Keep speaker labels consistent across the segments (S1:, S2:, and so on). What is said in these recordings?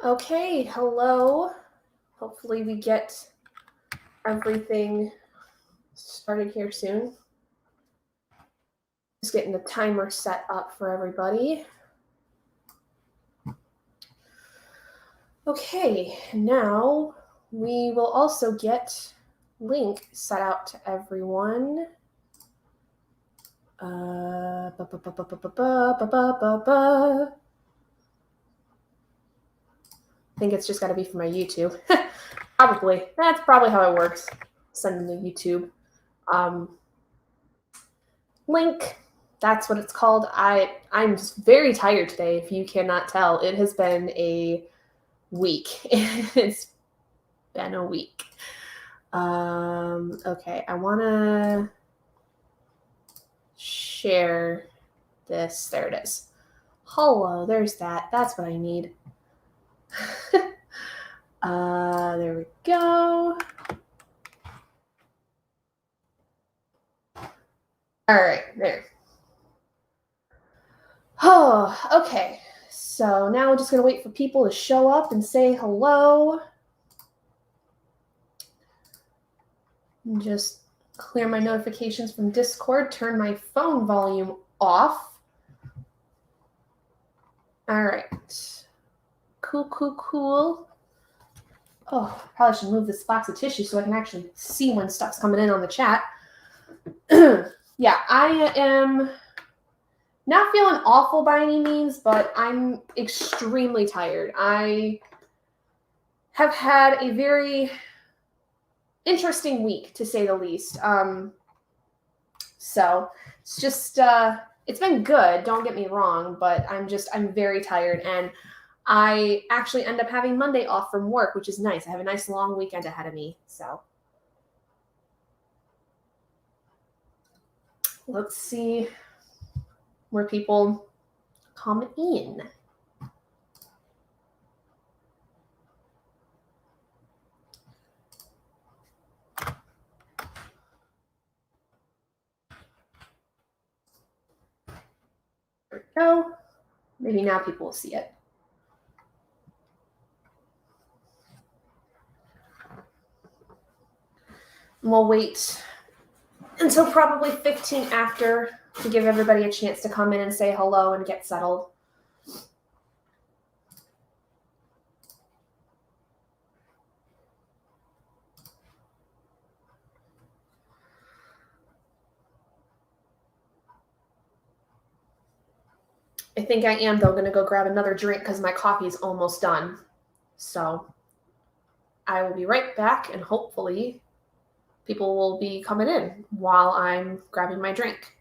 S1: Okay, hello. Hopefully we get everything started here soon. Just getting the timer set up for everybody. Okay, now we will also get link set out to everyone. I think it's just got to be for my YouTube. Probably. That's probably how it works. Send them to YouTube. Link. That's what it's called. I'm just very tired today, if you cannot tell. It has been a week. It's been a week. Okay, I want to share this. There it is. Hello, there's that. That's what I need. There we go. All right, there. Oh, okay. So now we're just going to wait for people to show up and say hello. And just clear my notifications from Discord, turn my phone volume off. All right. Cool. Oh, probably should move this box of tissue so I can actually see when stuff's coming in on the chat. Yeah, I am not feeling awful by any means, but I'm extremely tired. I have had a very interesting week, to say the least. So it's just, it's been good, don't get me wrong, but I'm very tired, and I actually end up having Monday off from work, which is nice. I have a nice long weekend ahead of me, so. Let's see where people come in. There we go. Maybe now people will see it. And we'll wait until probably 15 after to give everybody a chance to come in and say hello and get settled. I think I am, though, going to go grab another drink because my coffee is almost done. So I will be right back, and hopefully people will be coming in while I'm grabbing my drink.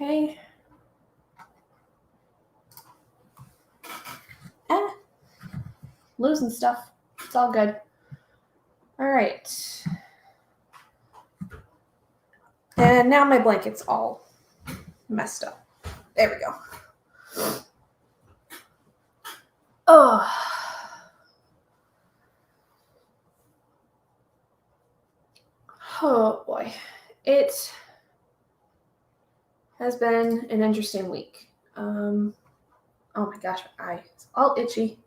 S1: Okay. Losing stuff. It's all good. All right. And now my blanket's all messed up. There we go. Oh boy. It has been an interesting week. Oh my gosh, my eye is all itchy.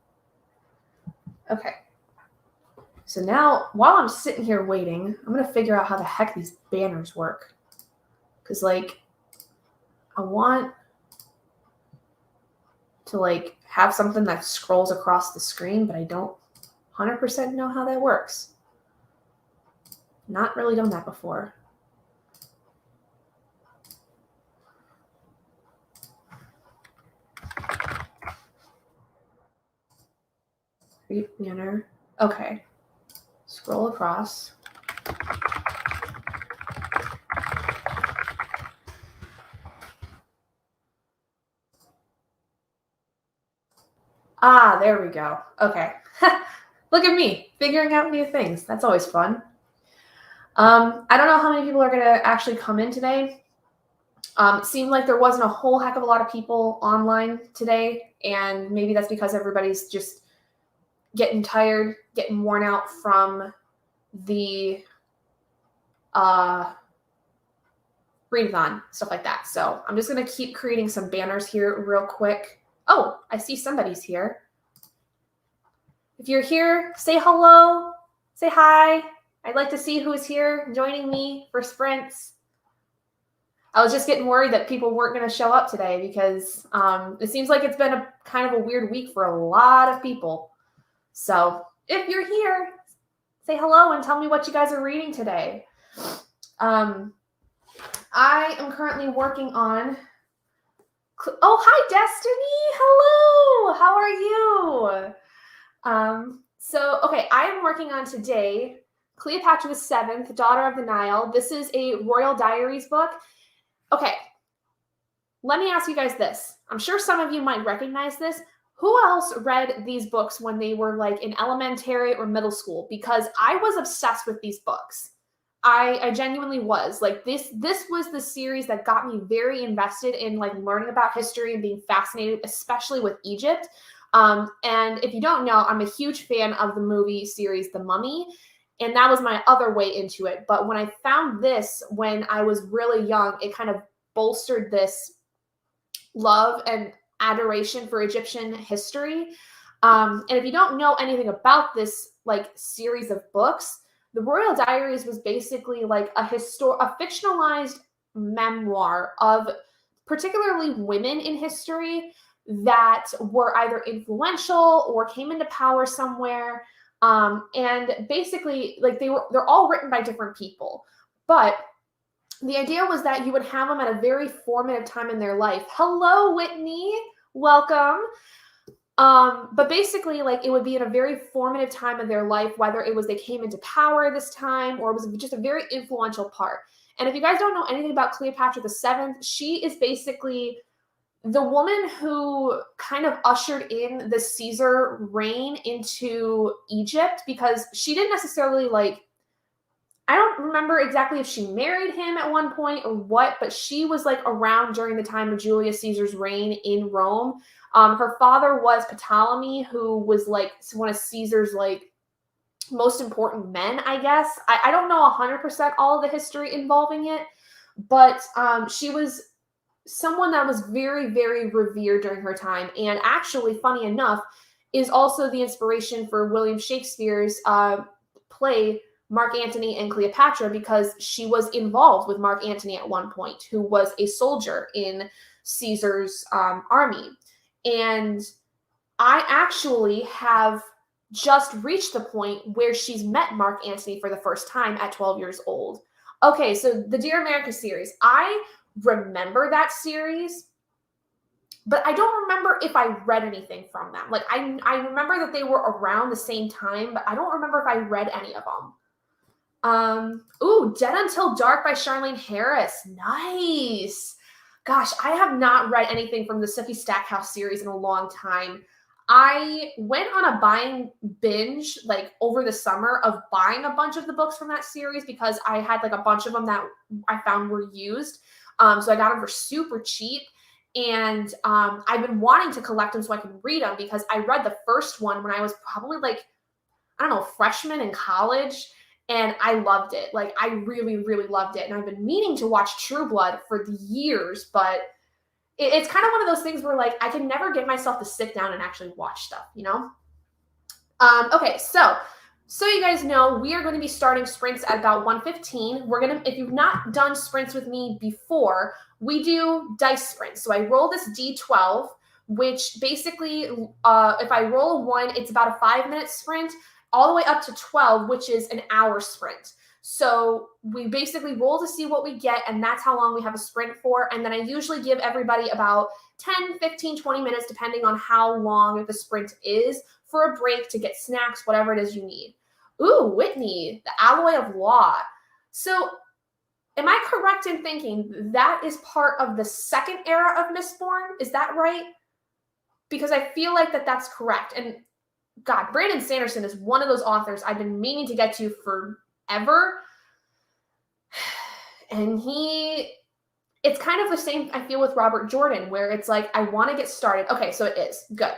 S1: Okay. So now, while I'm sitting here waiting, I'm going to figure out how the heck these banners work. Because, like, I want to, like, have something that scrolls across the screen, but I don't 100% know how that works. Not really done that before. Create banner. Okay. Scroll across. Ah, there we go. Okay. Look at me, figuring out new things. That's always fun. I don't know how many people are going to actually come in today. It seemed like there wasn't a whole heck of a lot of people online today, and maybe that's because everybody's just getting tired, getting worn out from the readathon, stuff like that. So I'm just going to keep creating some banners here real quick. Oh, I see somebody's here. If you're here, say hello, say hi. I'd like to see who's here joining me for sprints. I was just getting worried that people weren't going to show up today because it seems like it's been a kind of a weird week for a lot of people. So if you're here, say hello and tell me what you guys are reading today. I am currently working on... Oh, hi, Destiny. Hello. How are you? Okay, I am working on today Cleopatra the Seventh, Daughter of the Nile. This is a Royal Diaries book. Okay, let me ask you guys this. I'm sure some of you might recognize this. Who else read these books when they were like in elementary or middle school? Because I was obsessed with these books. I genuinely was. Like this was the series that got me very invested in like learning about history and being fascinated, especially with Egypt. And if you don't know, I'm a huge fan of the movie series The Mummy, and that was my other way into it. But when I found this when I was really young, it kind of bolstered this love and adoration for Egyptian history. And if you don't know anything about this like series of books, the Royal Diaries was basically like a fictionalized memoir of particularly women in history that were either influential or came into power somewhere. And basically, like they're all written by different people. But the idea was that you would have them at a very formative time in their life. Hello, Whitney. Welcome. But basically, like it would be in a very formative time of their life, whether it was they came into power this time or it was just a very influential part. And if you guys don't know anything about Cleopatra the Seventh, she is basically the woman who kind of ushered in the Caesar reign into Egypt, because she didn't necessarily like, I don't remember exactly if she married him at one point or what, but she was like around during the time of Julius Caesar's reign in Rome. Her father was Ptolemy, who was like one of Caesar's like most important men, I guess. I don't know 100% all of the history involving it, but she was someone that was very, very revered during her time. And actually, funny enough, is also the inspiration for William Shakespeare's play Mark Antony and Cleopatra, because she was involved with Mark Antony at one point, who was a soldier in Caesar's army. And I actually have just reached the point where she's met Mark Antony for the first time at 12 years old. Okay, so the Dear America series, I remember that series, but I don't remember if I read anything from them. Like I remember that they were around the same time, but I don't remember if I read any of them. Ooh, Dead Until Dark by Charlene Harris. Nice. Gosh, I have not read anything from the Sookie Stackhouse series in a long time. I went on a buying binge like over the summer of buying a bunch of the books from that series because I had like a bunch of them that I found were used. So I got them for super cheap. And I've been wanting to collect them so I can read them, because I read the first one when I was probably like, I don't know, freshman in college. And I loved it. Like, I really, really loved it. And I've been meaning to watch True Blood for years, but it's kind of one of those things where, like, I can never get myself to sit down and actually watch stuff, you know? Okay, so you guys know, we are going to be starting sprints at about 1:15. We're going to, if you've not done sprints with me before, we do dice sprints. So I roll this D12, which basically, if I roll a 1, it's about a 5-minute sprint, all the way up to 12, which is an hour sprint. So we basically roll to see what we get, and that's how long we have a sprint for. And then I usually give everybody about 10, 15, 20 minutes, depending on how long the sprint is, for a break to get snacks, whatever it is you need. Ooh, Whitney, the Alloy of Law. So am I correct in thinking that is part of the second era of Mistborn? Is that right? because I feel like that's correct. And God, Brandon Sanderson is one of those authors I've been meaning to get to forever. And it's kind of the same I feel with Robert Jordan, where it's like, I want to get started. Okay, so it is. Good.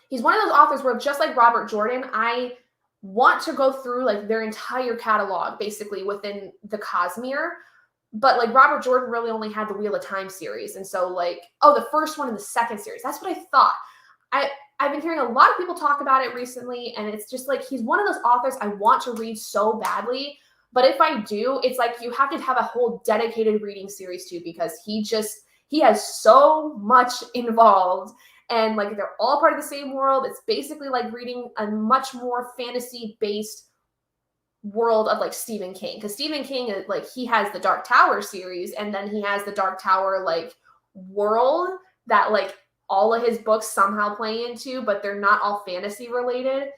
S1: He's one of those authors where, just like Robert Jordan, I want to go through like their entire catalog, basically, within the Cosmere. But like Robert Jordan really only had the Wheel of Time series. And so like, the first one and the second series. That's what I thought. I've been hearing a lot of people talk about it recently, and it's just like, he's one of those authors I want to read so badly. But if I do, it's like you have to have a whole dedicated reading series too, because he has so much involved, and like they're all part of the same world. It's basically like reading a much more fantasy-based world of like Stephen King, because Stephen King, like, he has the Dark Tower series, and then he has the Dark Tower like world that like all of his books somehow play into, but they're not all fantasy related.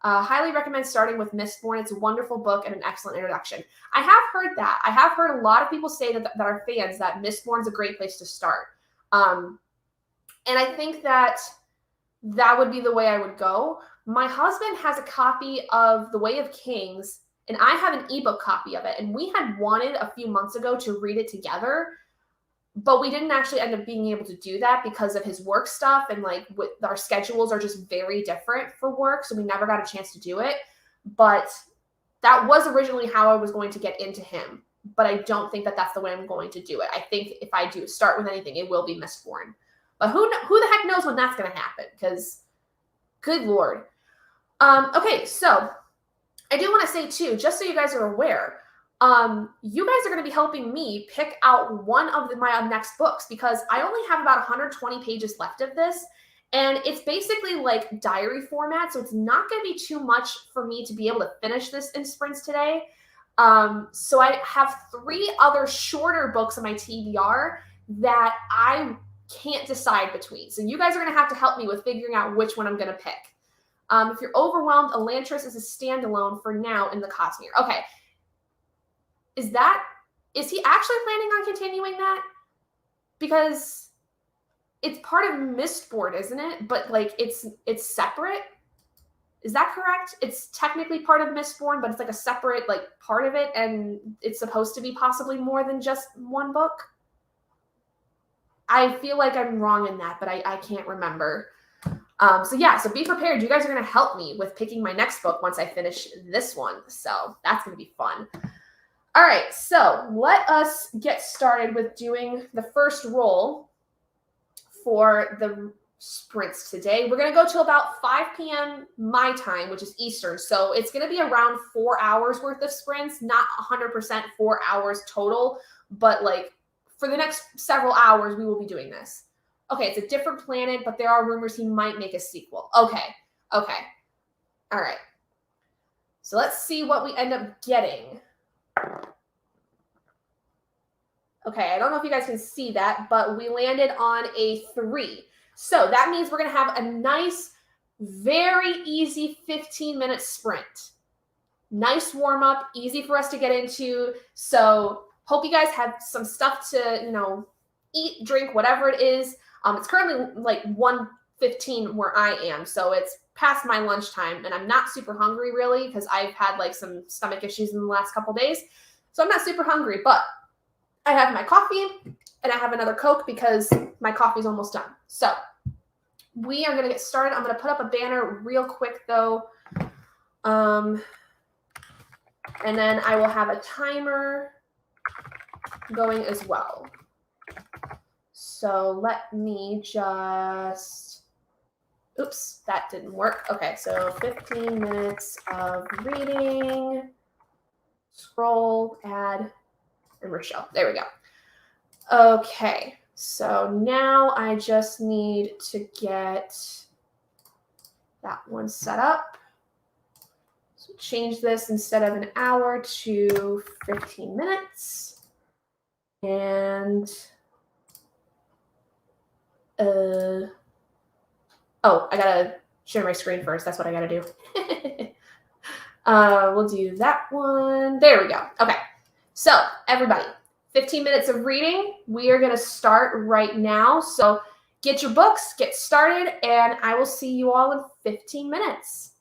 S1: Highly recommend starting with Mistborn. It's a wonderful book and an excellent introduction. I have heard that. I have heard a lot of people say that are fans that Mistborn's a great place to start. And I think that would be the way I would go. My husband has a copy of The Way of Kings, and I have an ebook copy of it. And we had wanted a few months ago to read it together, but we didn't actually end up being able to do that because of his work stuff, and like our schedules are just very different for work, so we never got a chance to do it. But that was originally how I was going to get into him, but I don't think that that's the way I'm going to do it. I think if I do start with anything, it will be Mistborn. But who the heck knows when that's going to happen, because good Lord. Okay, so I do want to say too, just so you guys are aware, you guys are going to be helping me pick out one of my next books, because I only have about 120 pages left of this, and it's basically like diary format, so it's not going to be too much for me to be able to finish this in sprints today. So I have 3 other shorter books on my TBR that I can't decide between. So you guys are going to have to help me with figuring out which one I'm going to pick. If you're overwhelmed, Elantris is a standalone for now in the Cosmere. Okay. Is he actually planning on continuing that? Because it's part of Mistborn, isn't it? But like it's separate. Is that correct? It's technically part of Mistborn, but it's like a separate like part of it, and it's supposed to be possibly more than just one book. I feel like I'm wrong in that, but I can't remember. So yeah, so be prepared. You guys are going to help me with picking my next book once I finish this one. So that's going to be fun. All right, so let us get started with doing the first roll for the sprints today. We're going to go till about 5 p.m. my time, which is Eastern. So it's going to be around 4 hours worth of sprints, not 100% 4 hours total, but like for the next several hours, we will be doing this. Okay, it's a different planet, but there are rumors he might make a sequel. Okay. All right. So let's see what we end up getting. Okay, I don't know if you guys can see that, but we landed on a 3. So that means we're going to have a nice, very easy 15-minute sprint. Nice warm-up, easy for us to get into. So hope you guys have some stuff to, eat, drink, whatever it is. It's currently like 1:15 where I am, so it's past my lunchtime, and I'm not super hungry really, because I've had like some stomach issues in the last couple days. So I'm not super hungry, but I have my coffee and I have another Coke because my coffee's almost done. So we are going to get started. I'm going to put up a banner real quick though. And then I will have a timer going as well. So let me just, oops, that didn't work. Okay, so 15 minutes of reading, scroll, add, and Rochelle. There we go. Okay, so now I just need to get that one set up. So change this instead of an hour to 15 minutes. And oh, I gotta share my screen first. That's what I gotta do. We'll do that one. There we go. Okay. So everybody, 15 minutes of reading. We are going to start right now. So get your books, get started, and I will see you all in 15 minutes.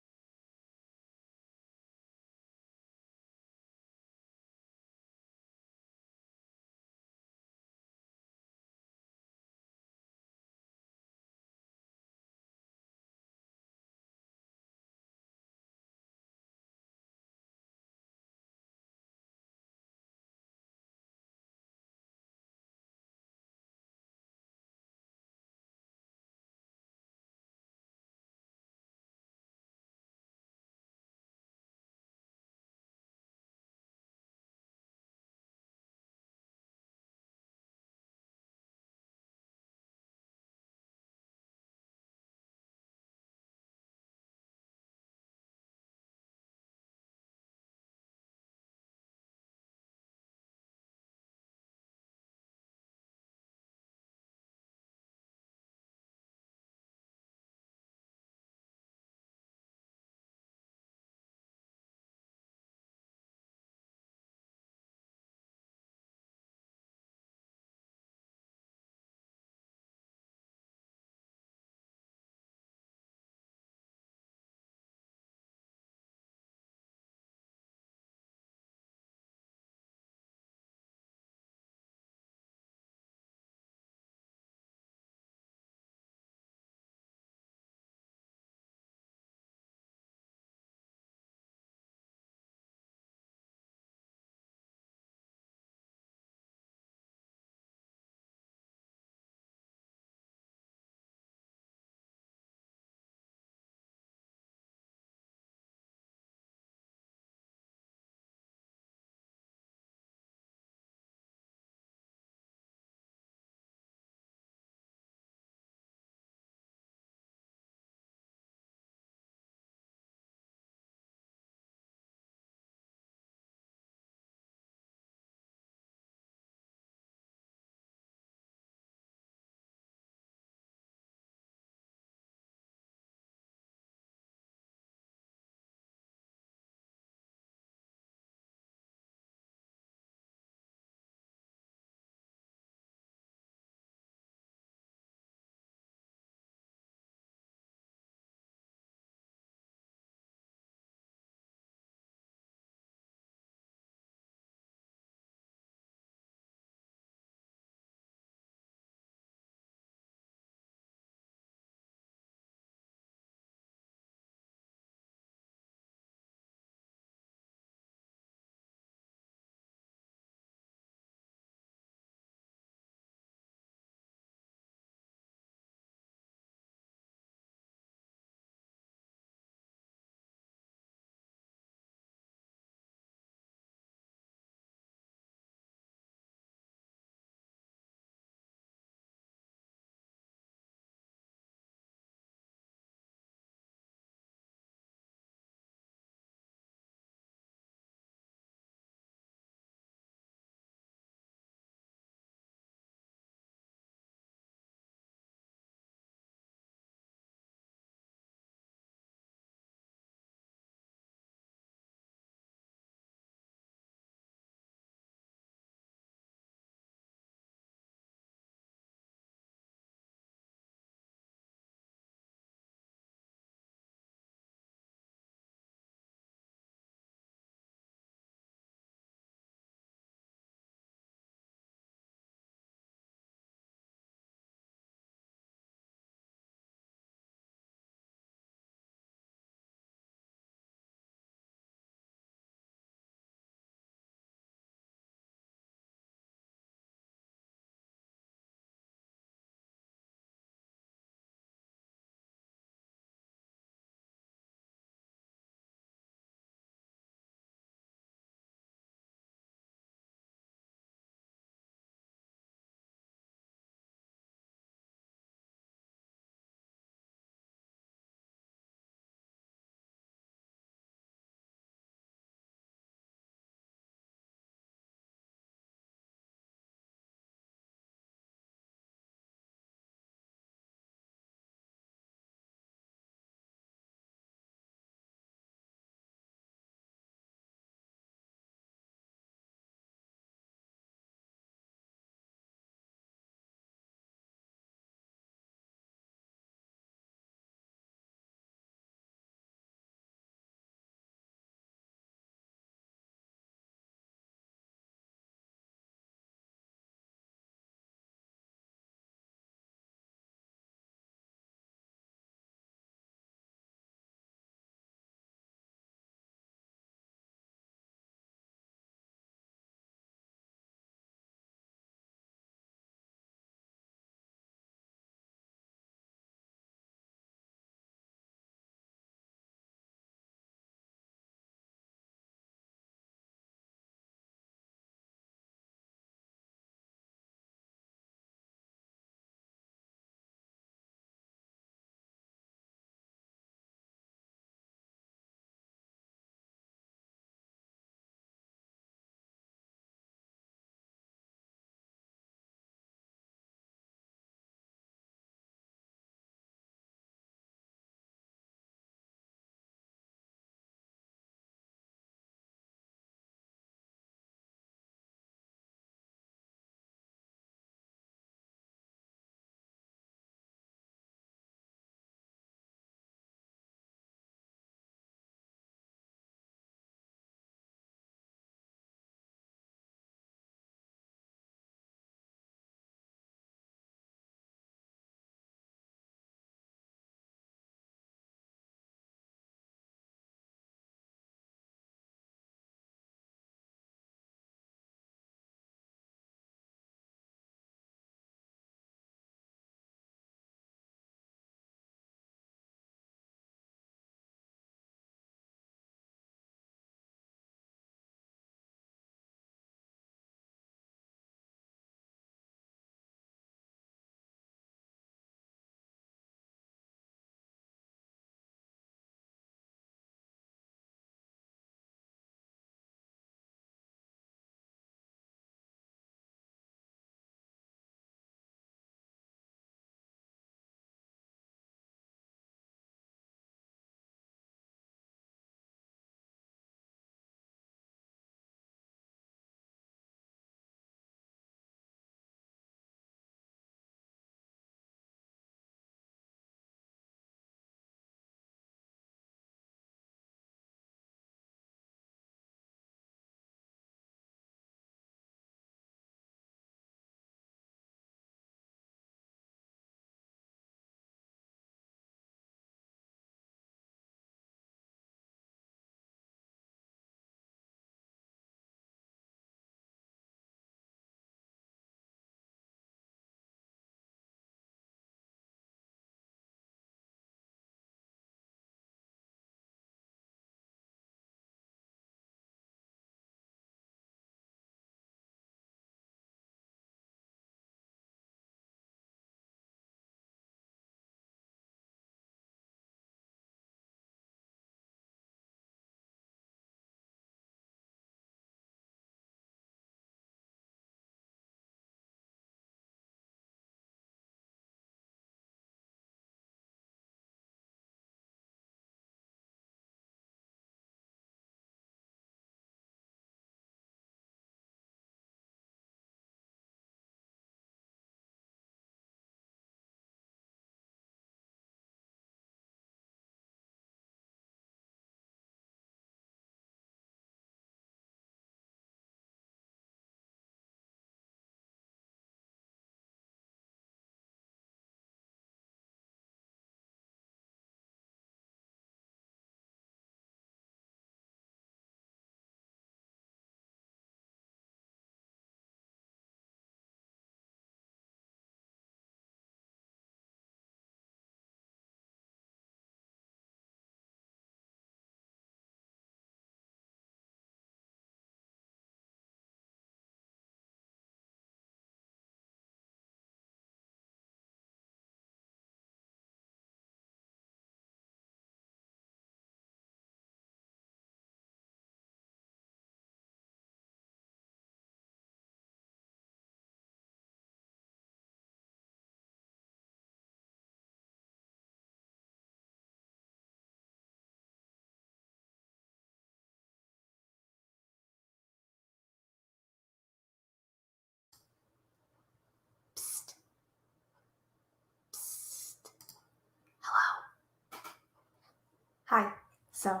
S1: So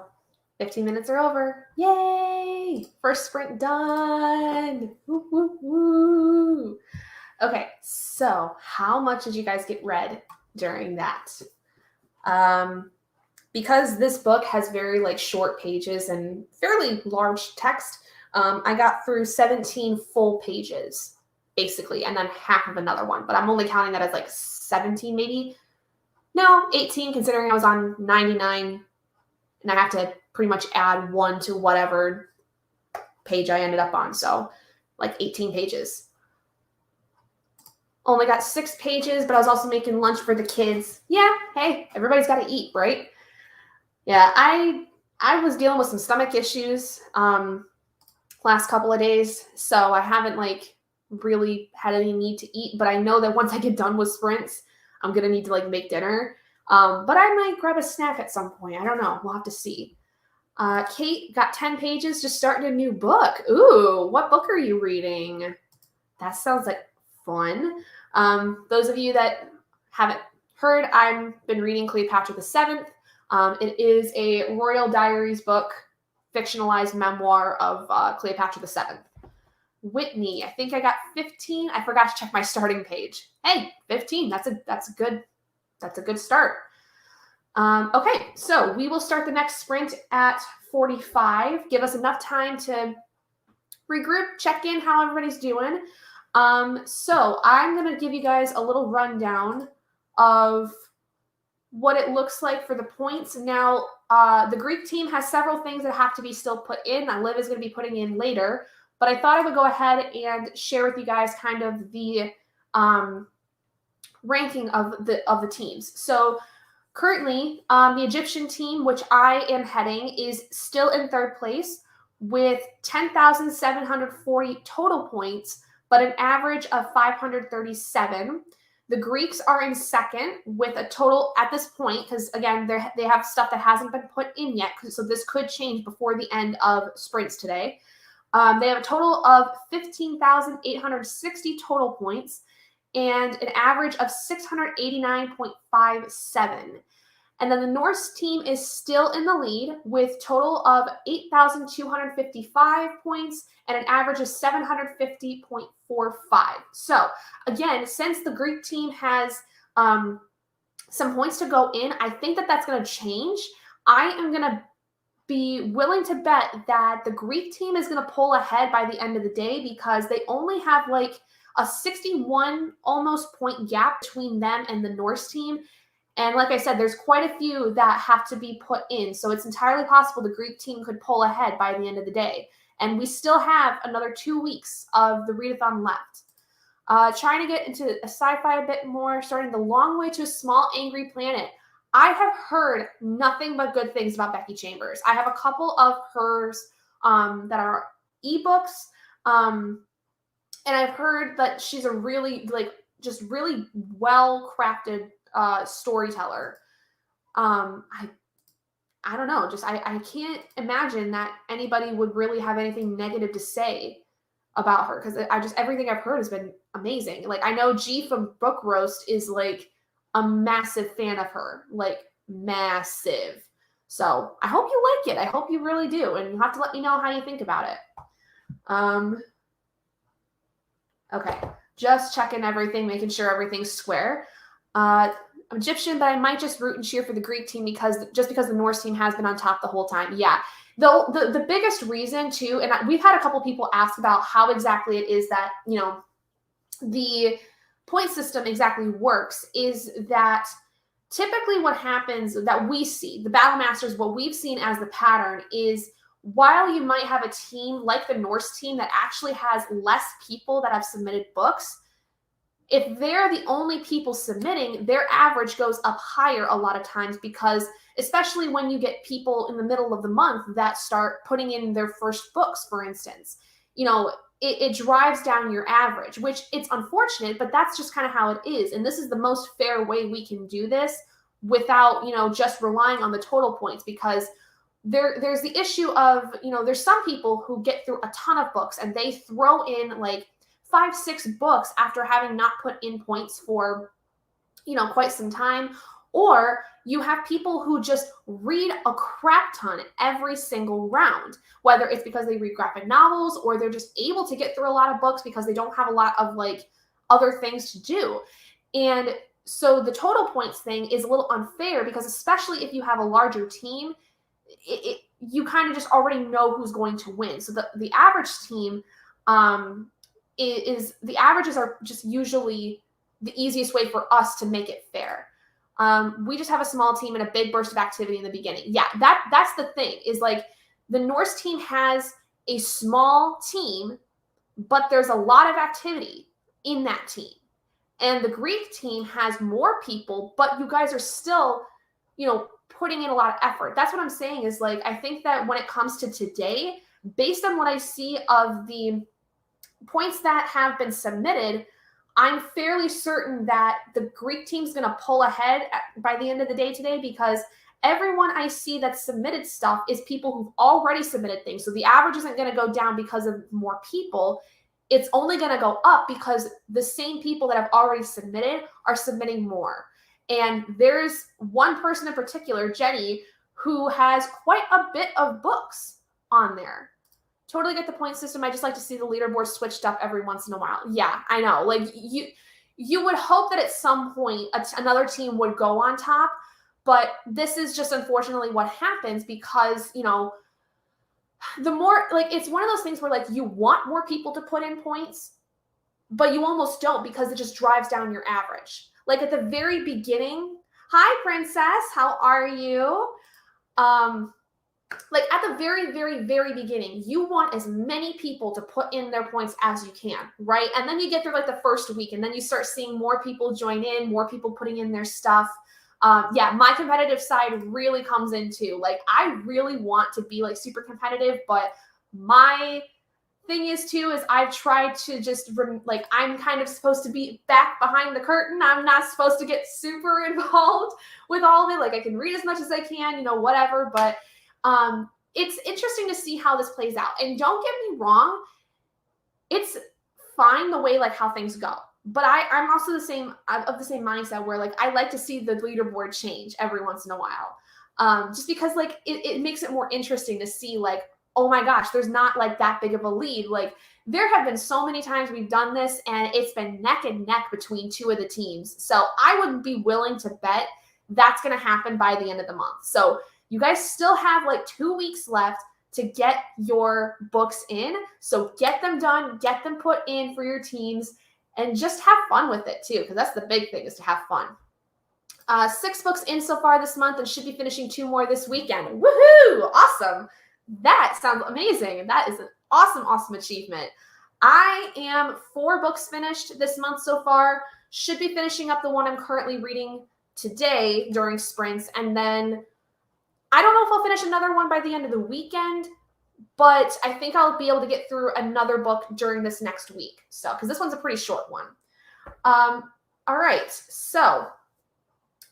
S1: 15 minutes are over. Yay! First sprint done. Woo, woo, woo. Okay, so how much did you guys get read during that? Because this book has very like short pages and fairly large text, I got through 17 full pages, basically, and then half of another one. But I'm only counting that as like 17 maybe. No, 18, considering I was on 99, and I have to pretty much add one to whatever page I ended up on. So like 18 pages. Only got 6 pages, but I was also making lunch for the kids. Yeah, hey, everybody's got to eat, right? Yeah, I was dealing with some stomach issues last couple of days, so I haven't like really had any need to eat, but I know that once I get done with sprints, I'm going to need to like make dinner. But I might grab a snack at some point. I don't know. We'll have to see. Kate got 10 pages, just starting a new book. Ooh, what book are you reading? That sounds like fun. Those of you that haven't heard, I've been reading Cleopatra the Seventh. It is a Royal Diaries book, fictionalized memoir of Cleopatra the Seventh. Whitney, I think I got 15. I forgot to check my starting page. Hey, 15. That's a good start. Okay, so we will start the next sprint at 45. Give us enough time to regroup, check in how everybody's doing. So I'm going to give you guys a little rundown of what it looks like for the points. Now, the Greek team has several things that have to be still put in. Liv is going to be putting in later, but I thought I would go ahead and share with you guys kind of the ranking of the teams. So currently, the Egyptian team, which I am heading, is still in third place with 10,740 total points, but an average of 537. The Greeks are in second with a total at this point, because again, they have stuff that hasn't been put in yet, so this could change before the end of sprints today. They have a total of 15,860 total points and an average of 689.57. And then the Norse team is still in the lead with total of 8,255 points and an average of 750.45. So again, since the Greek team has some points to go in, I think that that's going to change. I am going to be willing to bet that the Greek team is going to pull ahead by the end of the day because they only have like a 61 almost point gap between them and the Norse team. And like I said, there's quite a few that have to be put in. So it's entirely possible the Greek team could pull ahead by the end of the day. And we still have another 2 weeks of the readathon left. Trying to get into a sci-fi a bit more, starting The Long Way to a Small Angry Planet. I have heard nothing but good things about Becky Chambers. I have a couple of hers that are ebooks. And I've heard that she's a really, just really well-crafted storyteller. I don't know, I can't imagine that anybody would really have anything negative to say about her because everything I've heard has been amazing. Like I know G from Book Roast is like a massive fan of her, like massive. So I hope you like it. I hope you really do, and you have to let me know how you think about it. Okay, just checking everything, making sure everything's square. I'm Egyptian, but I might just root and cheer for the Greek team because the Norse team has been on top the whole time. Yeah, the biggest reason too, and we've had a couple people ask about how exactly it is that, you know, the point system exactly works, is that typically what happens that we see, the Battle Masters, what we've seen as the pattern is while you might have a team like the Norse team that actually has less people that have submitted books, if they're the only people submitting, their average goes up higher a lot of times because especially when you get people in the middle of the month that start putting in their first books, for instance, you know, it drives down your average, which it's unfortunate, but that's just kind of how it is. And this is the most fair way we can do this without, you know, just relying on the total points, because there's the issue of, you know, there's some people who get through a ton of books and they throw in like 5-6 books after having not put in points for, you know, quite some time. Or you have people who just read a crap ton every single round, whether it's because they read graphic novels or they're just able to get through a lot of books because they don't have a lot of like other things to do. And so the total points thing is a little unfair because especially if you have a larger team, you kind of just already know who's going to win. So the average team is the averages are just usually the easiest way for us to make it fair. We just have a small team and a big burst of activity in the beginning. Yeah, that's the thing is like the Norse team has a small team, but there's a lot of activity in that team. And the Greek team has more people, but you guys are still, putting in a lot of effort. That's what I'm saying is like, I think that when it comes to today, based on what I see of the points that have been submitted, I'm fairly certain that the Greek team's going to pull ahead by the end of the day today because everyone I see that submitted stuff is people who've already submitted things. So the average isn't going to go down because of more people. It's only going to go up because the same people that have already submitted are submitting more. And there's one person in particular, Jenny, who has quite a bit of books on there. Totally get the point system. I just like to see the leaderboard switched up every once in a while. Yeah, I know. Like you would hope that at some point another team would go on top, but this is just unfortunately what happens because, the more like it's one of those things where like you want more people to put in points, but you almost don't because it just drives down your average. Like at the very beginning, hi princess, how are you? Like at the very, very, very beginning, you want as many people to put in their points as you can, right? And then you get through like the first week and then you start seeing more people join in, more people putting in their stuff. Yeah, my competitive side really comes into like, I really want to be like super competitive, but my thing is I've tried to just like, I'm kind of supposed to be back behind the curtain. I'm not supposed to get super involved with all of it. Like I can read as much as I can, whatever, but it's interesting to see how this plays out. And don't get me wrong, it's fine the way like how things go. But I'm also of the same mindset where like I like to see the leaderboard change every once in a while. Just because like it makes it more interesting to see like, oh my gosh, there's not like that big of a lead. Like there have been so many times we've done this and it's been neck and neck between two of the teams. So I would be willing to bet that's going to happen by the end of the month. So you guys still have like 2 weeks left to get your books in. So get them done, get them put in for your teams, and just have fun with it too, because that's the big thing is to have fun. 6 books in so far this month and should be finishing 2 more this weekend. Woohoo! Awesome. That sounds amazing. That is an awesome, awesome achievement. I am 4 books finished this month so far. Should be finishing up the one I'm currently reading today during sprints. And then I don't know if I'll finish another one by the end of the weekend, but I think I'll be able to get through another book during this next week. So, because this one's a pretty short one. All right. So,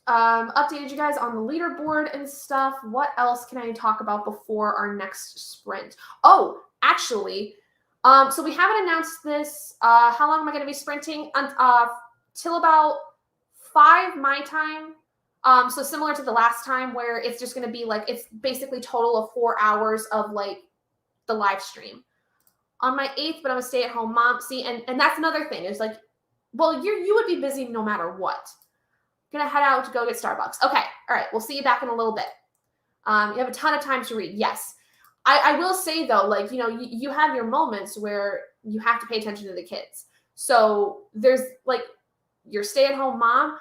S1: updated you guys on the leaderboard and stuff. What else can I talk about before our next sprint? Oh, actually, so we haven't announced this. How long am I going to be sprinting? Till about 5 my time. So similar to the last time where it's just going to be like, it's basically total of 4 hours of like the live stream on my 8th, but I'm a stay-at-home mom. See, and that's another thing is like, well, you would be busy no matter what. Gonna head out to go get Starbucks. Okay. All right. We'll see you back in a little bit. You have a ton of time to read. Yes. I will say though, like, you have your moments where you have to pay attention to the kids. So there's like your stay-at-home mom.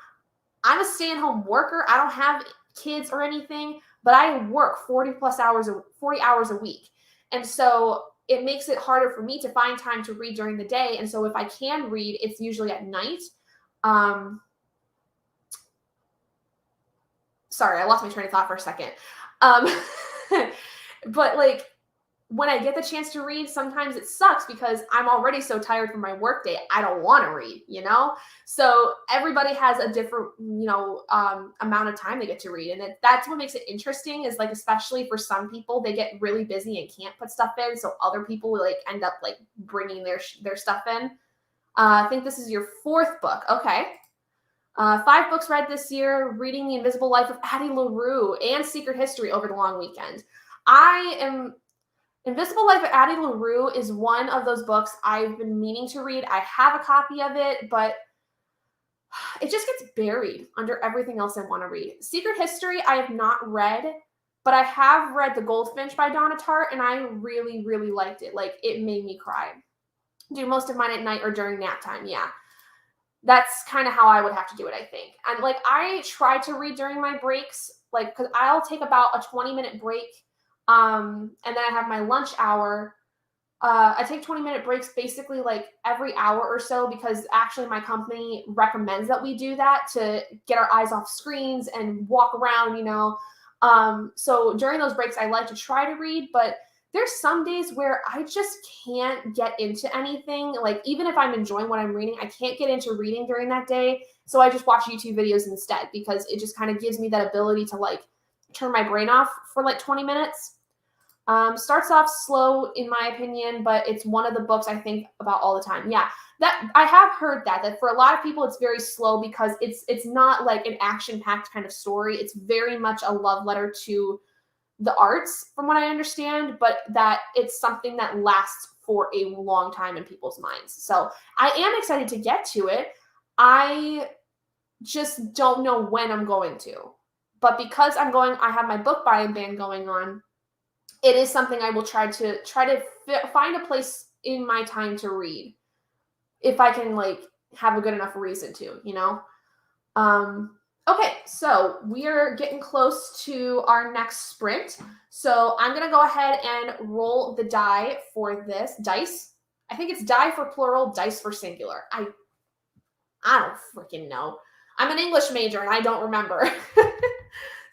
S1: I'm a stay-at-home worker. I don't have kids or anything, but I work 40 hours a week. And so it makes it harder for me to find time to read during the day. And so if I can read, it's usually at night. Sorry, I lost my train of thought for a second. But like when I get the chance to read, sometimes it sucks because I'm already so tired from my workday. I don't want to read, So everybody has a different, amount of time they get to read. And that's what makes it interesting is like, especially for some people, they get really busy and can't put stuff in. So other people will like end up like bringing their stuff in. I think this is your 4th book. Okay. 5 books read this year, reading The Invisible Life of Addie LaRue and Secret History over the long weekend. Invisible Life of Addie LaRue is one of those books I've been meaning to read. I have a copy of it, but it just gets buried under everything else I want to read. Secret History I have not read, but I have read The Goldfinch by Donna Tartt, and I really, really liked it. Like, it made me cry. Do most of mine at night or during nap time, yeah. That's kind of how I would have to do it, I think. And like, I try to read during my breaks, like, because I'll take about a 20-minute break, and then I have my lunch hour. I take 20-minute breaks basically like every hour or so, because actually my company recommends that we do that to get our eyes off screens and walk around, you know. So during those breaks, I like to try to read, but there's some days where I just can't get into anything. Like, even if I'm enjoying what I'm reading, I can't get into reading during that day. So I just watch YouTube videos instead, because it just kind of gives me that ability to like turn my brain off for like 20 minutes. Starts off slow in my opinion, but it's one of the books I think about all the time. Yeah, that I have heard that for a lot of people it's very slow, because it's not like an action-packed kind of story. It's very much a love letter to the arts, from what I understand, but that it's something that lasts for a long time in people's minds. So I am excited to get to it. I just don't know when I'm going to. But because I have my book buying ban going on, it is something I will try to find a place in my time to read, if I can like have a good enough reason to, you know? Okay, so we are getting close to our next sprint. So I'm going to go ahead and roll the die for this. Dice. I think it's die for plural, dice for singular. I don't freaking know. I'm an English major and I don't remember.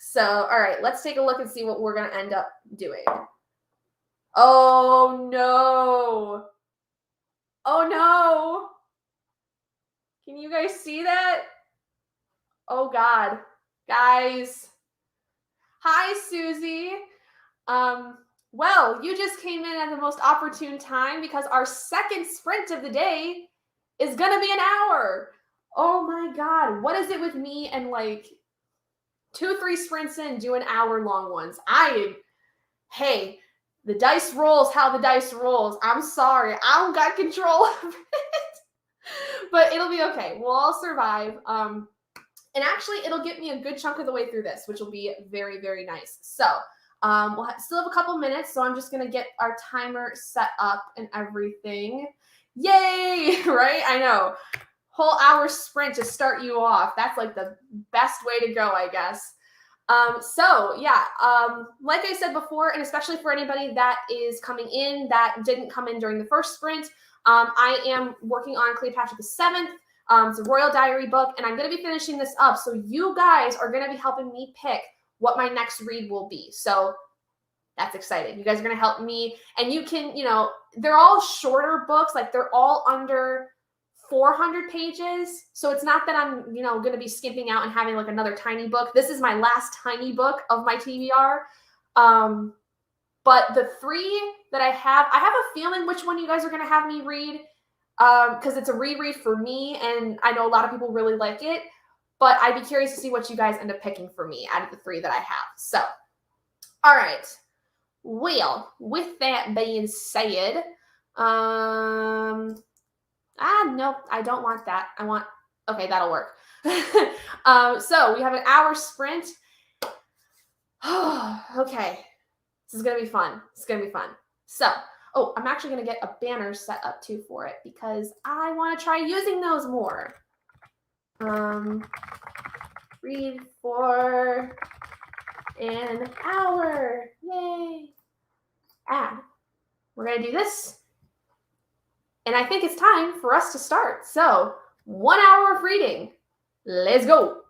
S1: So, all right, let's take a look and see what we're going to end up doing. Oh, no. Oh, no. Can you guys see that? Oh, God. Guys. Hi, Susie. Well, you just came in at the most opportune time, because our second sprint of the day is going to be an hour. Oh, my God. What is it with me and like 2-3 sprints in doing hour-long ones? Hey, the dice rolls how the dice rolls. I'm sorry. I don't got control of it. But it'll be okay. We'll all survive. And actually, it'll get me a good chunk of the way through this, which will be very, very nice. So we'll still have a couple minutes, so I'm just going to get our timer set up and everything. Yay! Right? I know. Whole hour sprint to start you off. That's like the best way to go, I guess. So yeah, like I said before, and especially for anybody that is coming in that didn't come in during the first sprint, I am working on Cleopatra the Seventh. It's a Royal Diary book, and I'm going to be finishing this up. So you guys are going to be helping me pick what my next read will be. So that's exciting. You guys are going to help me, and you can, you know, they're all shorter books. Like, they're all under 400 pages. So it's not that I'm, you know, going to be skimping out and having like another tiny book. This is my last tiny book of my TBR. But the 3 that I have a feeling which one you guys are going to have me read, because it's a reread for me, and I know a lot of people really like it, but I'd be curious to see what you guys end up picking for me out of the 3 that I have. So, all right. Well, with that being said, nope, I don't want that. Okay, that'll work. So we have an hour sprint. Okay, this is going to be fun. It's going to be fun. So, I'm actually going to get a banner set up too for it, because I want to try using those more. Read for an hour. Yay. Add. We're going to do this. And I think it's time for us to start. So, 1 hour of reading. Let's go.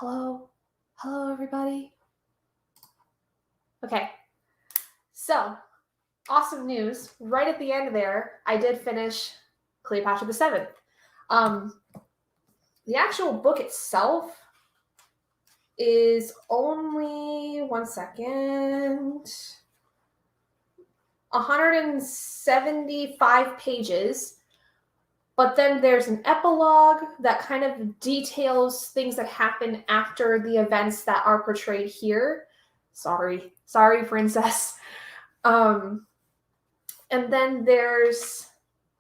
S1: Hello? Hello, everybody? Okay. So, awesome news. Right at the end there, I did finish Cleopatra the Seventh. The actual book itself is only, 175 pages. But then there's an epilogue that kind of details things that happen after the events that are portrayed here. Sorry, princess. And then there's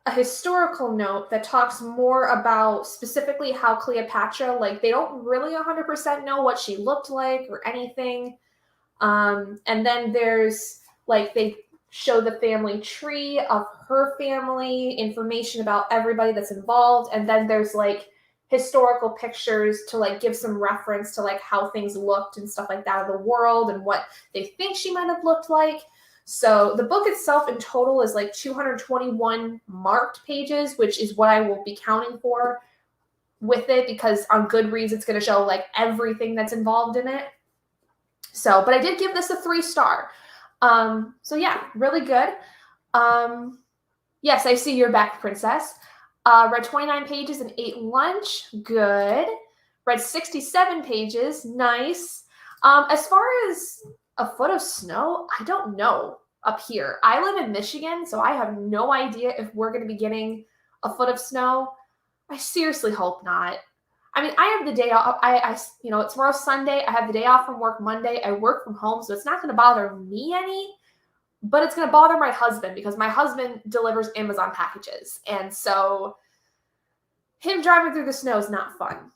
S1: a historical note that talks more about specifically how Cleopatra, like, they don't really 100% know what she looked like or anything. And then there's, like, they show the family tree of her family, information about everybody that's involved, and then there's, like, historical pictures to, like, give some reference to, like, how things looked and stuff like that of the world and what they think she might have looked like. So the book itself in total is like 221 marked pages, which is what I will be counting for with it, because on Goodreads it's going to show like everything that's involved in it. So, but I did give this a 3-star. So yeah, really good. Yes, I see you're back, princess. Read 29 pages and ate lunch. Good. Read 67 pages. Nice. As far as a foot of snow, I don't know up here. I live in Michigan, so I have no idea if we're going to be getting a foot of snow. I seriously hope not. I mean, I have the day off. Tomorrow's Sunday. I have the day off from work Monday. I work from home, so it's not going to bother me any, but it's going to bother my husband because my husband delivers Amazon packages. And so him driving through the snow is not fun.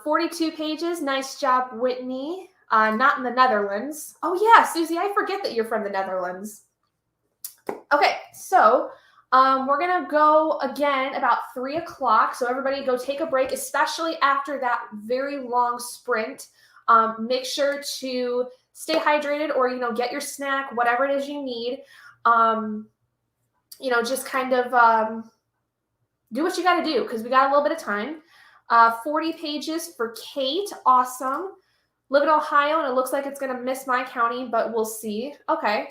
S1: 42 pages. Nice job, Whitney. Not in the Netherlands. Oh, yeah, Susie, I forget that you're from the Netherlands. Okay, so we're going to go again about 3 o'clock. So everybody go take a break, especially after that very long sprint. Make sure to stay hydrated or, get your snack, whatever it is you need. Just kind of do what you got to do because we got a little bit of time. 40 pages for Kate. Awesome. Live in Ohio, and it looks like it's going to miss my county, but we'll see. Okay.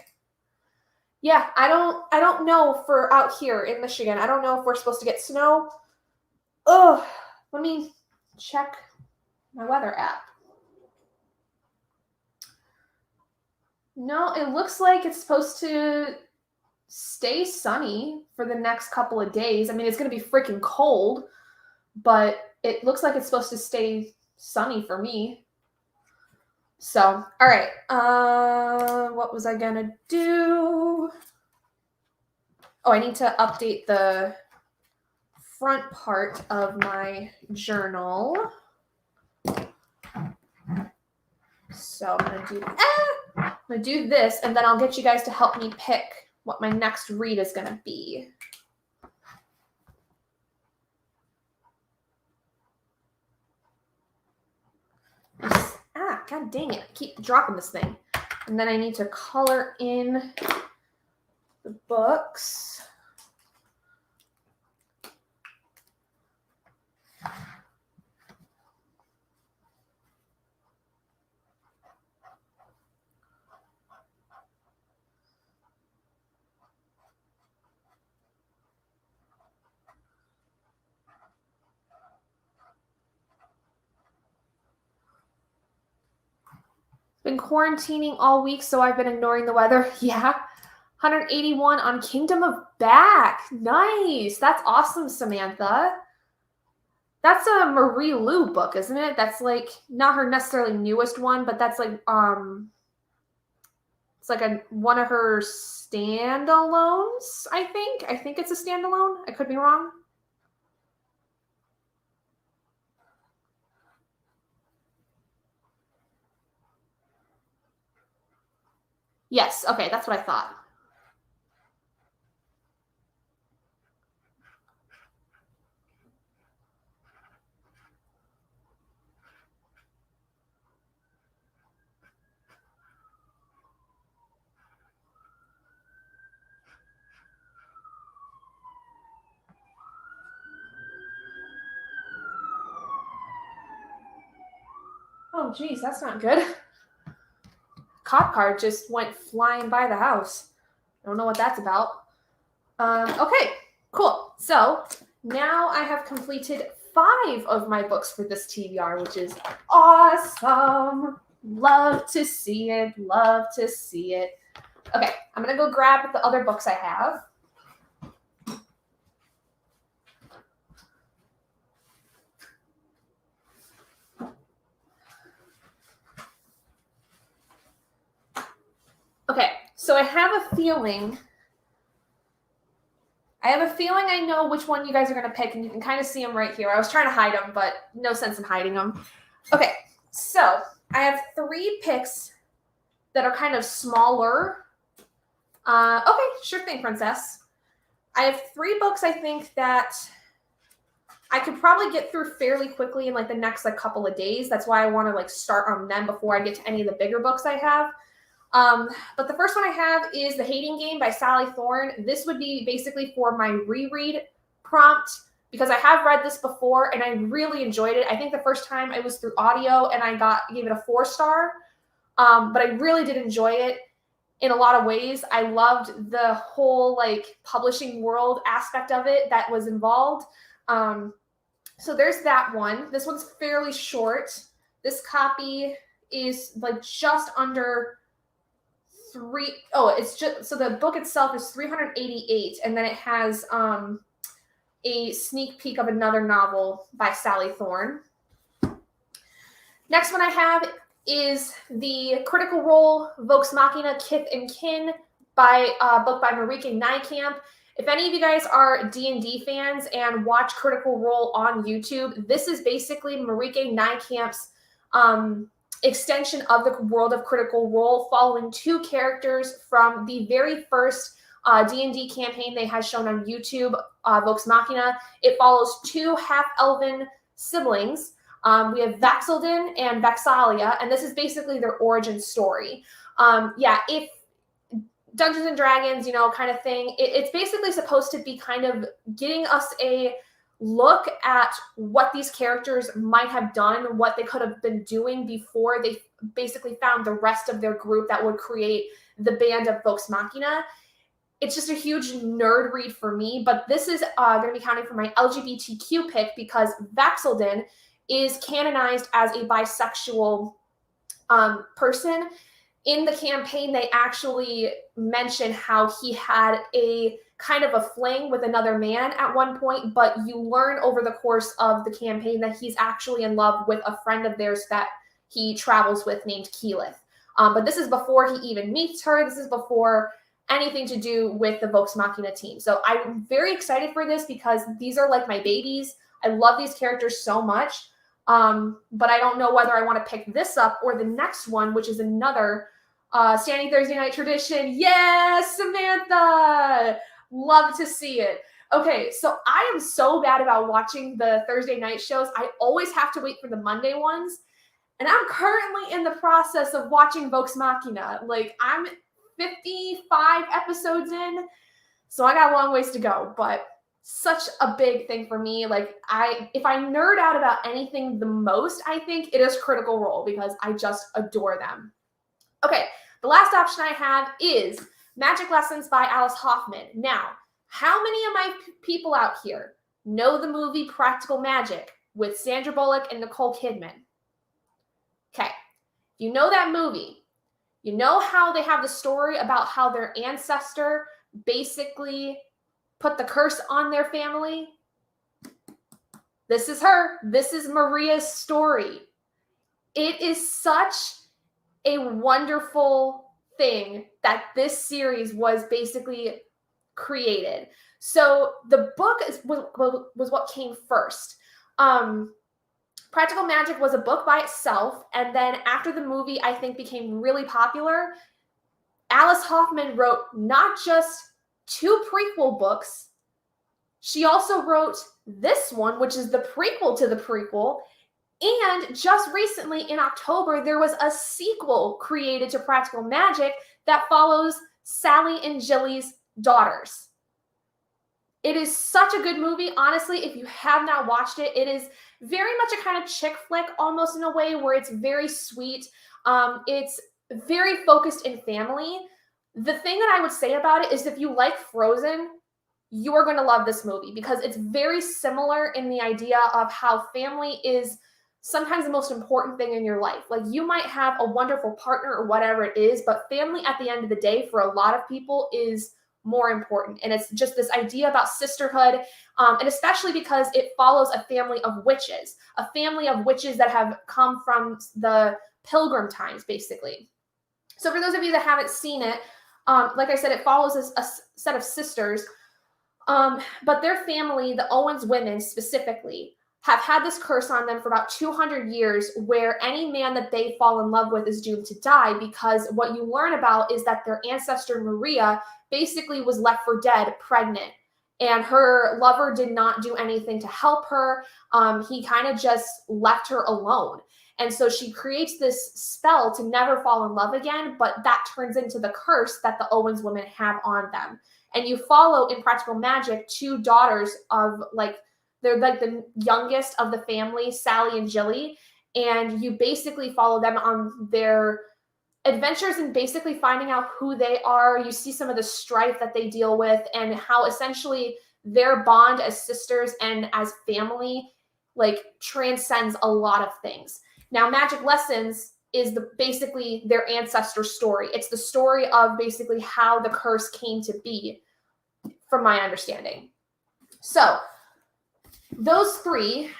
S1: Yeah, I don't know for out here in Michigan. I don't know if we're supposed to get snow. Oh, let me check my weather app. No, it looks like it's supposed to stay sunny for the next couple of days. I mean, it's going to be freaking cold, but it looks like it's supposed to stay sunny for me. So, all right. What was I going to do? Oh, I need to update the front part of my journal. So I'm gonna do this, and then I'll get you guys to help me pick what my next read is gonna be. God dang it, I keep dropping this thing. And then I need to color in the books. Been quarantining all week, so I've been ignoring the weather. Yeah. 181 on Kingdom of Back. Nice. That's awesome, Samantha. That's a Marie Lu book, isn't it? That's like not her necessarily newest one, but that's like it's like one of her standalones, I think. I think it's a standalone. I could be wrong. Yes, okay, that's what I thought. Oh, geez, that's not good. Cop car just went flying by the house. I don't know what that's about. Okay, cool. So now I have completed 5 of my books for this TBR, which is awesome. Love to see it. Love to see it. Okay, I'm going to go grab the other books I have. Okay, so I have a feeling I know which one you guys are going to pick, and you can kind of see them right here. I was trying to hide them, but no sense in hiding them. Okay, so I have 3 picks that are kind of smaller. Okay, sure thing, princess. I have 3 books I think that I could probably get through fairly quickly in like the next like couple of days. That's why I want to like start on them before I get to any of the bigger books I have. But the first one I have is The Hating Game by Sally Thorne. This would be basically for my reread prompt because I have read this before and I really enjoyed it. I think the first time I was through audio and I gave it a 4-star, but I really did enjoy it in a lot of ways. I loved the whole like publishing world aspect of it that was involved. So there's that one. This one's fairly short. This copy is like just under it's just, so the book itself is 388, and then it has a sneak peek of another novel by Sally Thorne. Next one I have is the Critical Role Vox Machina Kith and Kin by book by Marieke Nijkamp. If any of you guys are D&D fans and watch Critical Role on YouTube, this is basically Marieke Nijkamp's extension of the world of Critical Role, following 2 characters from the very first D&D campaign they had shown on YouTube, Vox Machina. It follows 2 half-elven siblings. We have Vaxildan and Vexalia, and this is basically their origin story. If Dungeons and Dragons, kind of thing, it's basically supposed to be kind of getting us a look at what these characters might have done, what they could have been doing before they basically found the rest of their group that would create the band of Vox Machina. It's just a huge nerd read for me, but this is going to be counting for my LGBTQ pick because Vaxildan is canonized as a bisexual person. In the campaign, they actually mention how he had a kind of a fling with another man at one point, but you learn over the course of the campaign that he's actually in love with a friend of theirs that he travels with named Keyleth. But this is before he even meets her. This is before anything to do with the Vox Machina team. So I'm very excited for this because these are like my babies. I love these characters so much. But I don't know whether I want to pick this up or the next one, which is another Standing Thursday Night Tradition. Yes, Samantha! Love to see it. Okay, so I am so bad about watching the Thursday night shows. I always have to wait for the Monday ones. And I'm currently in the process of watching Vox Machina. Like, I'm 55 episodes in, so I got a long ways to go. But such a big thing for me. Like, if I nerd out about anything the most, I think it is Critical Role because I just adore them. Okay, the last option I have is Magic Lessons by Alice Hoffman. Now, how many of my people out here know the movie Practical Magic with Sandra Bullock and Nicole Kidman? Okay, you know that movie. You know how they have the story about how their ancestor basically put the curse on their family? This is her. This is Maria's story. It is such a wonderful thing that this series was basically created. So the book was what came first. Practical Magic was a book by itself, and then after the movie, I think, became really popular, Alice Hoffman wrote not just 2 prequel books, she also wrote this one, which is the prequel to the prequel. And just recently in October, there was a sequel created to Practical Magic that follows Sally and Jilly's daughters. It is such a good movie. Honestly, if you have not watched it, it is very much a kind of chick flick almost in a way where it's very sweet. It's very focused in family. The thing that I would say about it is if you like Frozen, you're going to love this movie because it's very similar in the idea of how family is sometimes the most important thing in your life. Like you might have a wonderful partner or whatever it is, but family at the end of the day for a lot of people is more important. And it's just this idea about sisterhood, and especially because it follows a family of witches that have come from the Pilgrim times, basically. So for those of you that haven't seen it, like I said, it follows a set of sisters, but their family, the Owens women specifically, have had this curse on them for about 200 years where any man that they fall in love with is doomed to die, because what you learn about is that their ancestor Maria basically was left for dead pregnant, and her lover did not do anything to help her. He kind of just left her alone. And so she creates this spell to never fall in love again, but that turns into the curse that the Owens women have on them. And you follow in Practical Magic two daughters of they're like the youngest of the family, Sally and Jilly, and you basically follow them on their adventures and basically finding out who they are. You see some of the strife that they deal with and how essentially their bond as sisters and as family transcends a lot of things. Now, Magic Lessons is basically their ancestor story. It's the story of basically how the curse came to be, from my understanding. So those three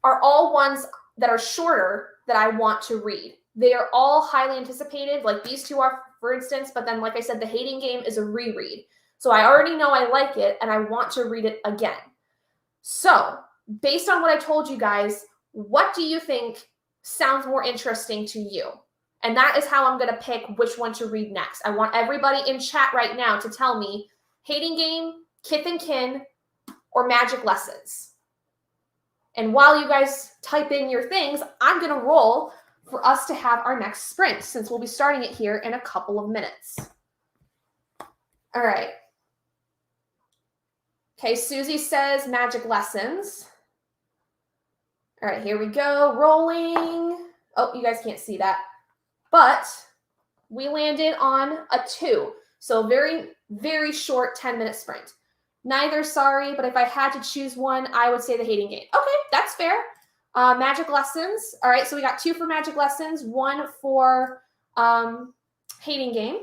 S1: are all ones that are shorter that I want to read. They are all highly anticipated, like these two are, for instance, but then, like I said, The Hating Game is a reread. So I already know I like it, and I want to read it again. So, based on what I told you guys, what do you think sounds more interesting to you? And that is how I'm going to pick which one to read next. I want everybody in chat right now to tell me Hating Game, Kith and Kin, or Magic Lessons. And while you guys type in your things, I'm going to roll for us to have our next sprint, since we'll be starting it here in a couple of minutes. All right. Okay, Susie says Magic Lessons. All right, here we go. Rolling. Oh, you guys can't see that. But we landed on a 2. So very, very short 10-minute sprint. Neither, sorry, but if I had to choose one, I would say The Hating Game. Okay, that's fair. Magic Lessons. All right, so we got 2 for Magic Lessons, 1 for Hating Game.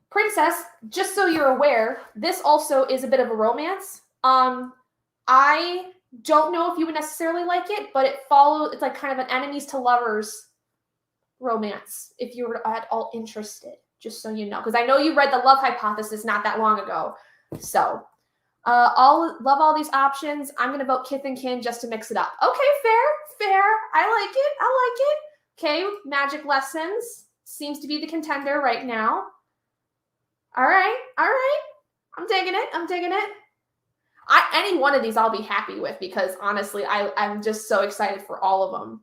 S1: Princess, just so you're aware, this also is a bit of a romance. I don't know if you would necessarily like it, but it's like kind of an enemies to lovers romance, if you were at all interested, just so you know. Because I know you read The Love Hypothesis not that long ago. So, love all these options. I'm going to vote Kith and Kin just to mix it up. Okay, fair. I like it. Okay, Magic Lessons seems to be the contender right now. All right. I'm digging it. Any one of these I'll be happy with, because honestly, I'm just so excited for all of them.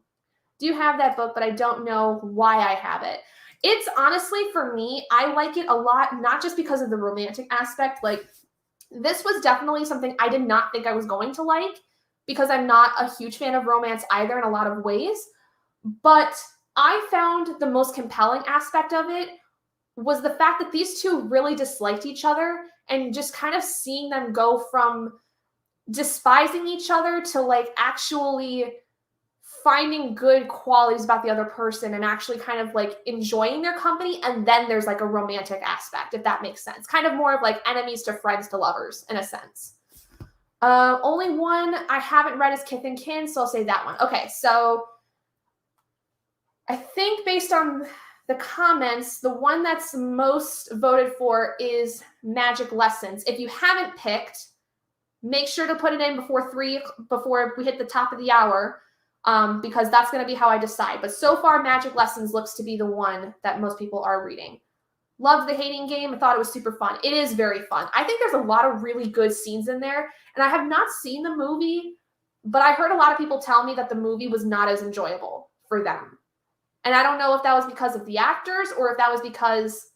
S1: Do you have that book, but I don't know why I have it. It's honestly, for me, I like it a lot, not just because of the romantic aspect. Like, this was definitely something I did not think I was going to like, because I'm not a huge fan of romance either in a lot of ways. But I found the most compelling aspect of it was the fact that these two really disliked each other, and just kind of seeing them go from despising each other to actually finding good qualities about the other person and actually kind of enjoying their company. And then there's a romantic aspect, if that makes sense. Kind of more of enemies to friends to lovers in a sense. Only one I haven't read is Kith and Kin, so I'll say that one. Okay, so I think based on the comments, the one that's most voted for is Magic Lessons. If you haven't picked, make sure to put it in before we hit the top of the hour, because that's going to be how I decide. But so far, Magic Lessons looks to be the one that most people are reading. Loved The Hating Game. I thought it was super fun. It is very fun. I think there's a lot of really good scenes in there, and I have not seen the movie, but I heard a lot of people tell me that the movie was not as enjoyable for them. And I don't know if that was because of the actors or if that was because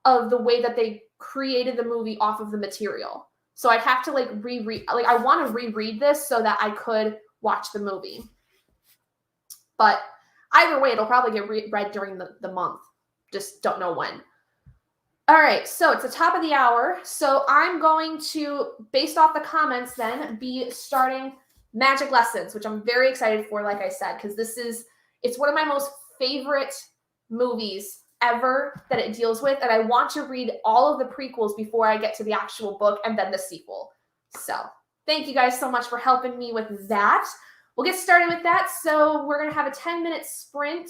S1: of the way that they created the movie off of the material. So I'd have to like reread, like I want to reread this so that I could watch the movie. But either way, it'll probably get read during the month. Just don't know when. All right, so it's the top of the hour. So I'm going to, based off the comments then, be starting Magic Lessons, which I'm very excited for, like I said, because it's one of my most favorite movies ever that it deals with, and I want to read all of the prequels before I get to the actual book and then the sequel. So thank you guys so much for helping me with that. We'll get started with that. So we're going to have a 10-minute sprint,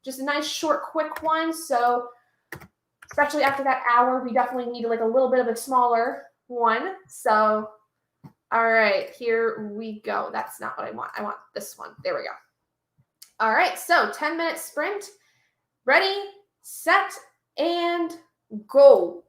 S1: just a nice, short, quick one. So especially after that hour, we definitely need like a little bit of a smaller one. So, all right, here we go. That's not what I want. I want this one. There we go. All right, so 10-minute sprint. Ready, set, and go.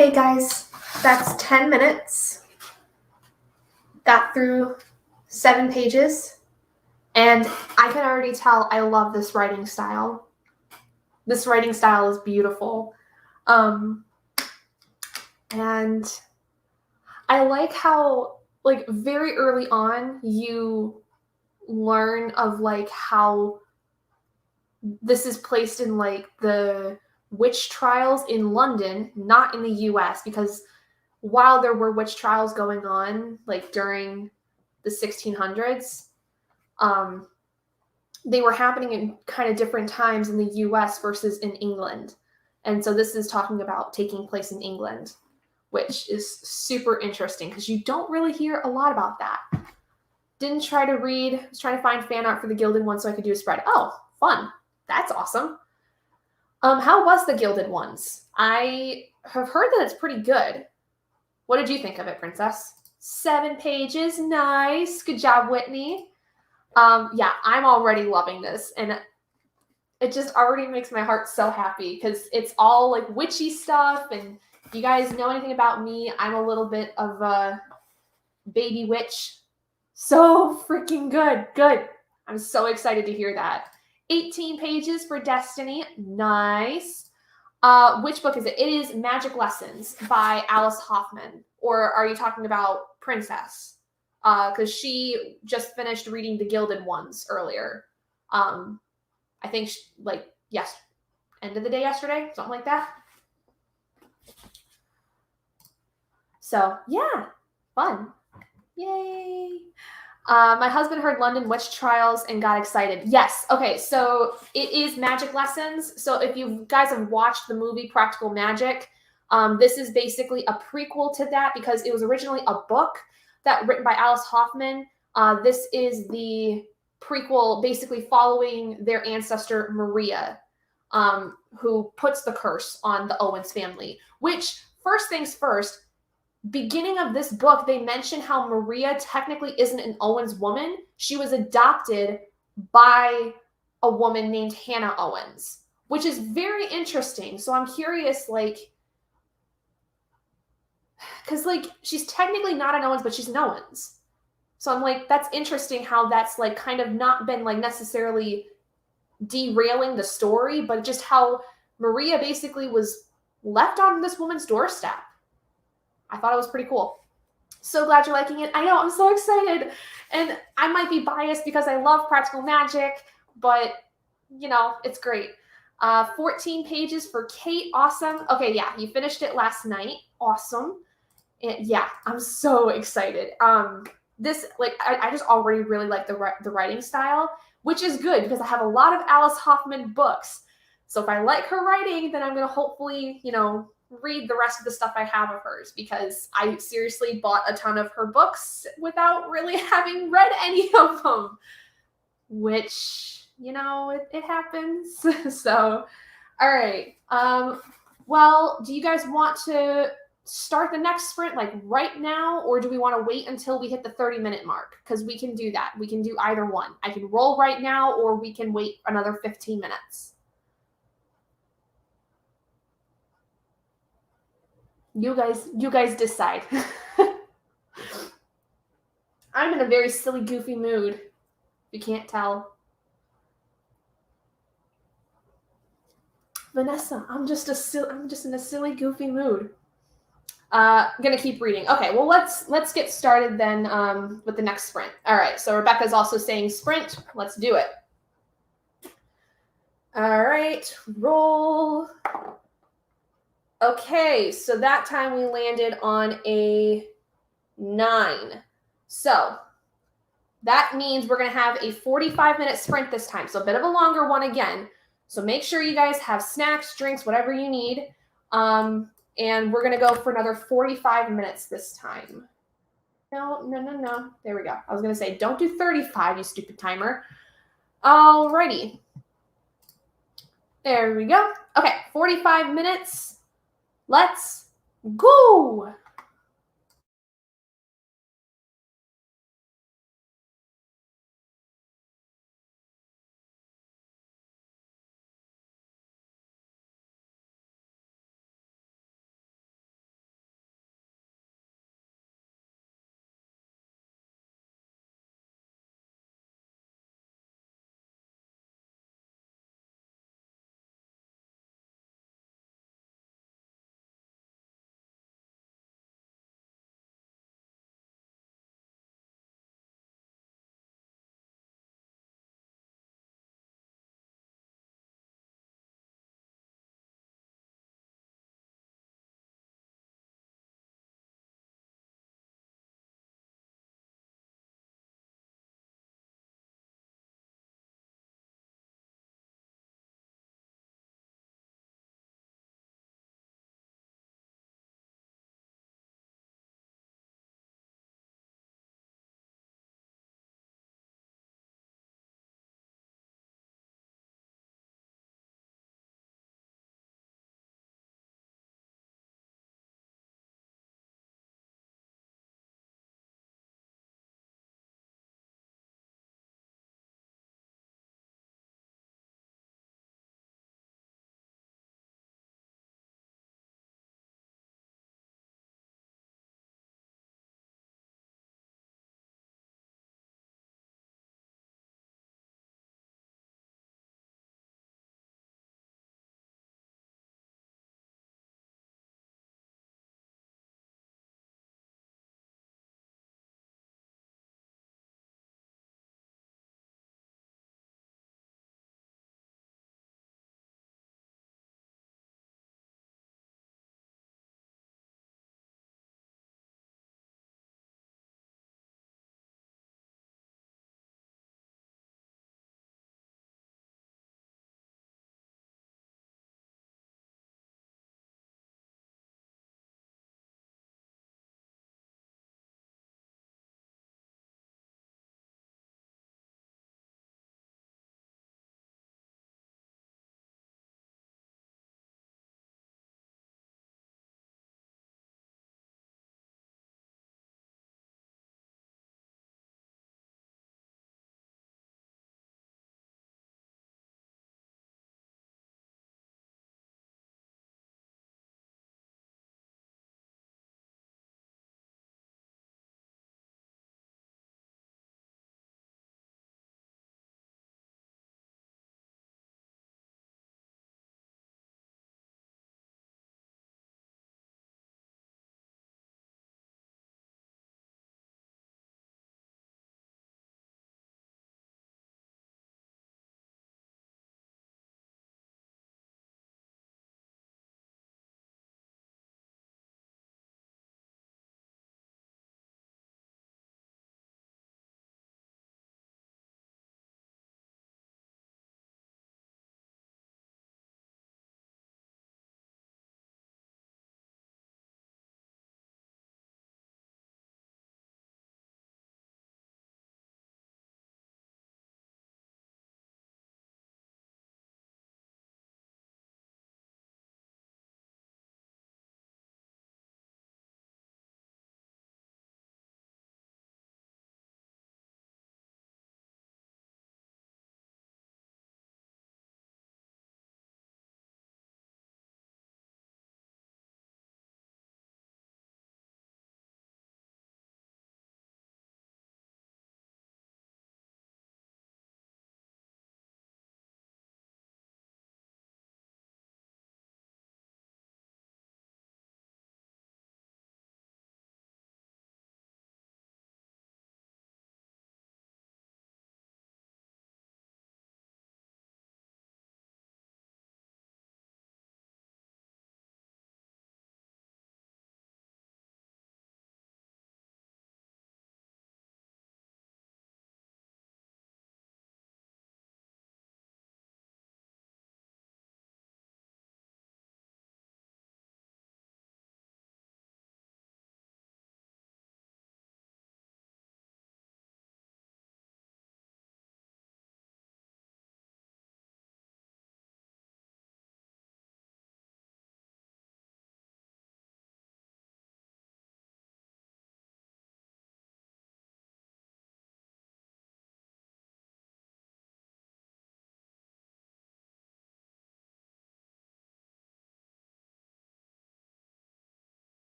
S1: Okay, guys, that's 10 minutes. Got through 7 pages. And I can already tell I love this writing style. This writing style is beautiful. And I like how, like, very early on, you learn of, like, how this is placed in, like, the witch trials in London, not in the US, because while there were witch trials going on, like, during the 1600s, they were happening in kind of different times in the US versus in England. And so this is talking about taking place in England, which is super interesting because you don't really hear a lot about that. Didn't try to read, was trying to find fan art for the Gilded Ones so I could do a spread. Oh, fun. That's awesome. How was the Gilded Ones? I have heard that it's pretty good. What did you think of it, Princess? 7 pages. Nice. Good job, Whitney. Yeah, I'm already loving this, and it just already makes my heart so happy because it's all like witchy stuff, and if you guys know anything about me, I'm a little bit of a baby witch. So freaking good. Good. I'm so excited to hear that. 18 pages for Destiny. Nice. Which book is it? It is Magic Lessons by Alice Hoffman. Or are you talking about Princess? Because she just finished reading The Gilded Ones earlier. I think, yes, end of the day yesterday, something like that. So, yeah, fun. Yay. My husband heard London Witch Trials and got excited. Yes. Okay. So it is Magic Lessons. So if you guys have watched the movie Practical Magic, this is basically a prequel to that because it was originally a book that written by Alice Hoffman. This is the prequel, basically following their ancestor Maria, who puts the curse on the Owens family. Which, first things first, beginning of this book, they mention how Maria technically isn't an Owens woman. She was adopted by a woman named Hannah Owens, which is very interesting. So I'm curious, because, she's technically not an Owens, but she's an Owens. So I'm like, that's interesting how that's, kind of not been, necessarily derailing the story, but just how Maria basically was left on this woman's doorstep. I thought it was pretty cool. So glad you're liking it. I know, I'm so excited. And I might be biased because I love Practical Magic, but, it's great. 14 pages for Kate. Awesome. Okay, yeah, you finished it last night. Awesome. And yeah, I'm so excited. This, I just already really like the writing style, which is good because I have a lot of Alice Hoffman books. So if I like her writing, then I'm going to hopefully, read the rest of the stuff I have of hers because I seriously bought a ton of her books without really having read any of them, which, it happens. So, all right. Well, do you guys want to start the next sprint right now, or do we want to wait until we hit the 30-minute mark? Because we can do that. We can do either one. I can roll right now, or we can wait another 15 minutes. You guys decide. I'm in a very silly, goofy mood. If you can't tell. Vanessa, I'm just in a silly, goofy mood. Gonna keep reading. Okay, well let's get started then with the next sprint. All right, so Rebecca's also saying sprint. Let's do it. All right, roll. Okay, so that time we landed on a 9. So that means we're going to have a 45-minute sprint this time. So a bit of a longer one again. So make sure you guys have snacks, drinks, whatever you need. And we're going to go for another 45 minutes this time. No. There we go. I was going to say, don't do 35, you stupid timer. Alrighty. There we go. Okay, 45 minutes. Let's go.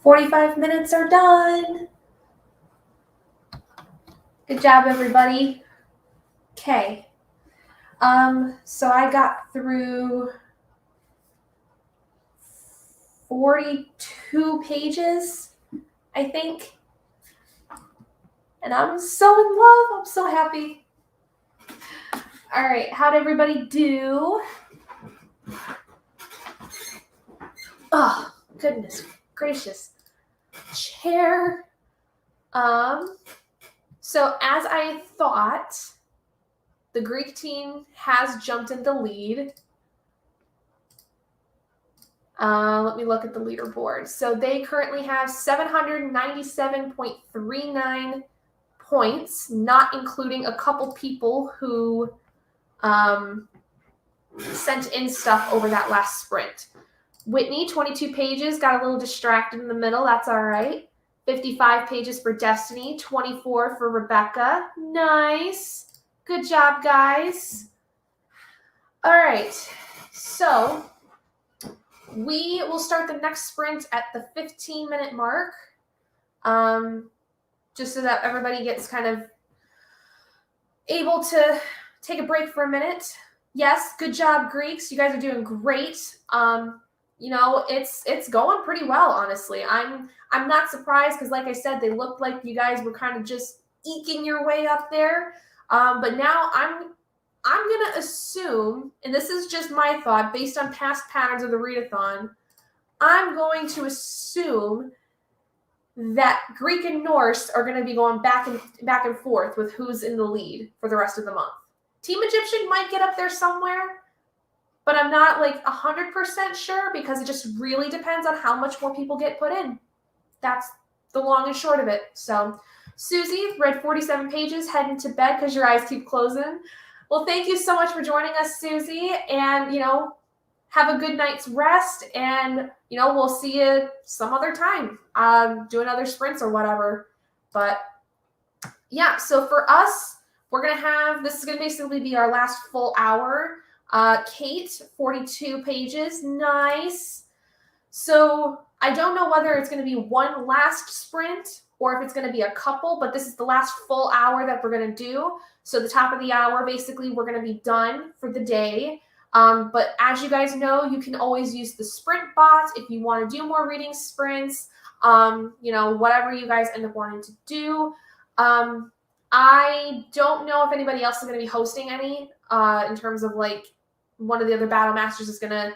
S1: 45 minutes are done. Good job, everybody. Okay. So I got through 42 pages, I think. And I'm so in love. I'm so happy. All right. How'd everybody do? Oh, goodness gracious. Chair. So as I thought, the Greek team has jumped into lead. Let me look at the leaderboard. So they currently have 797.39 points, not including a couple people who sent in stuff over that last sprint. Whitney, 22 pages, got a little distracted in the middle. That's all right. 55 pages for Destiny, 24 for Rebecca. Nice. Good job, guys. All right. So we will start the next sprint at the 15-minute mark, just so that everybody gets kind of able to take a break for a minute. Yes, good job, Greeks. You guys are doing great. You know, it's going pretty well, honestly. I'm not surprised because, like I said, they looked like you guys were kind of just eking your way up there. But now I'm going to assume, and this is just my thought based on past patterns of the readathon, I'm going to assume that Greek and Norse are going to be going back and forth with who's in the lead for the rest of the month. Team Egyptian might get up there somewhere, but I'm not like 100% sure because it just really depends on how much more people get put in. That's the long and short of it. So, Susie, read 47 pages, heading to bed because your eyes keep closing. Well, thank you so much for joining us, Susie, and, you know, have a good night's rest, and, you know, we'll see you some other time, do another sprints or whatever. But, yeah, so for us, we're going to have, this is going to basically be our last full hour. Kate, 42 pages. Nice. So I don't know whether it's going to be one last sprint or if it's going to be a couple, but this is the last full hour that we're going to do. So the top of the hour, basically, we're going to be done for the day. But as you guys know, you can always use the sprint bot if you want to do more reading sprints, you know, whatever you guys end up wanting to do. I don't know if anybody else is going to be hosting any in terms of like one of the other battle masters is going to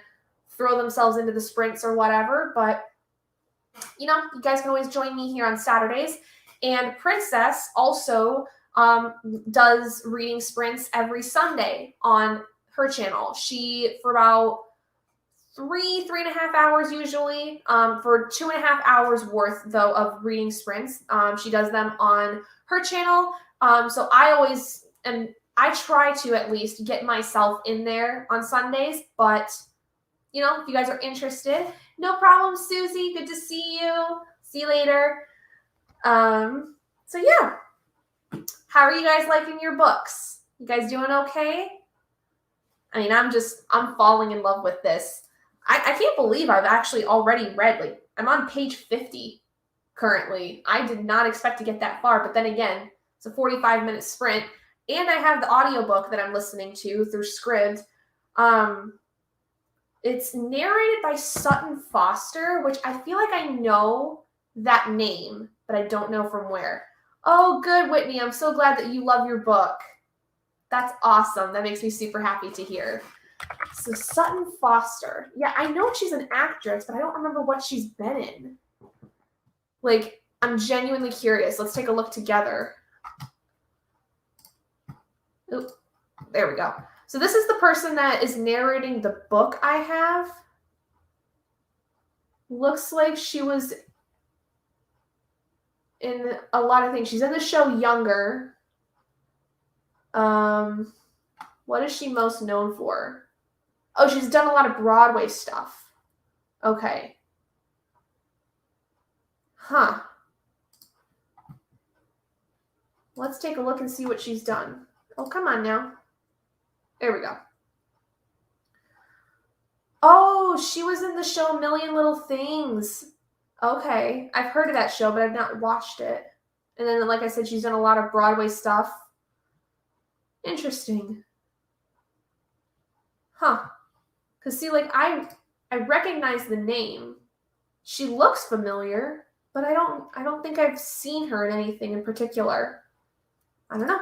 S1: throw themselves into the sprints or whatever. But, you know, you guys can always join me here on Saturdays. And Princess also does reading sprints every Sunday on her channel. She, for about 3.5 hours usually, for 2.5 hours worth, though, of reading sprints. She does them on her channel. So I always, and I try to at least get myself in there on Sundays, but, you know, if you guys are interested, no problem, Susie. Good to see you. See you later. So yeah, how are you guys liking your books? You guys doing okay? I mean, I'm falling in love with this. I can't believe I've actually already read, like, I'm on page 50 currently. I did not expect to get that far, but then again, it's a 45-minute sprint, and I have the audiobook that I'm listening to through Scribd. It's narrated by Sutton Foster, which I feel like I know that name, but I don't know from where. Oh, good, Whitney. I'm so glad that you love your book. That's awesome. That makes me super happy to hear. So Sutton Foster. Yeah, I know she's an actress, but I don't remember what she's been in. Like, I'm genuinely curious. Let's take a look together. Oop, there we go. So this is the person that is narrating the book I have. Looks like she was in a lot of things. She's in the show Younger. What is she most known for? Oh, she's done a lot of Broadway stuff. Okay. Huh. Let's take a look and see what she's done. Oh, come on now. There we go. Oh, she was in the show A Million Little Things. Okay. I've heard of that show, but I've not watched it. And then, like I said, she's done a lot of Broadway stuff. Interesting. Huh. Because, see, like, I recognize the name. She looks familiar, but I don't think I've seen her in anything in particular. I don't know.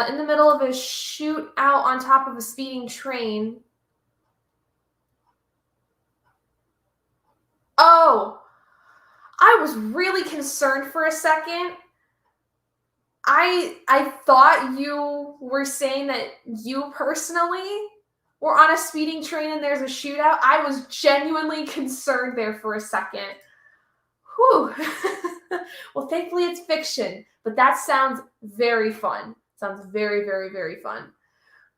S1: In the middle of a shootout on top of a speeding train. Oh, I was really concerned for a second. I thought you were saying that you personally were on a speeding train and there's a shootout. I was genuinely concerned there for a second. Whew. Well, thankfully it's fiction, but that sounds very fun. Sounds very, very, very fun.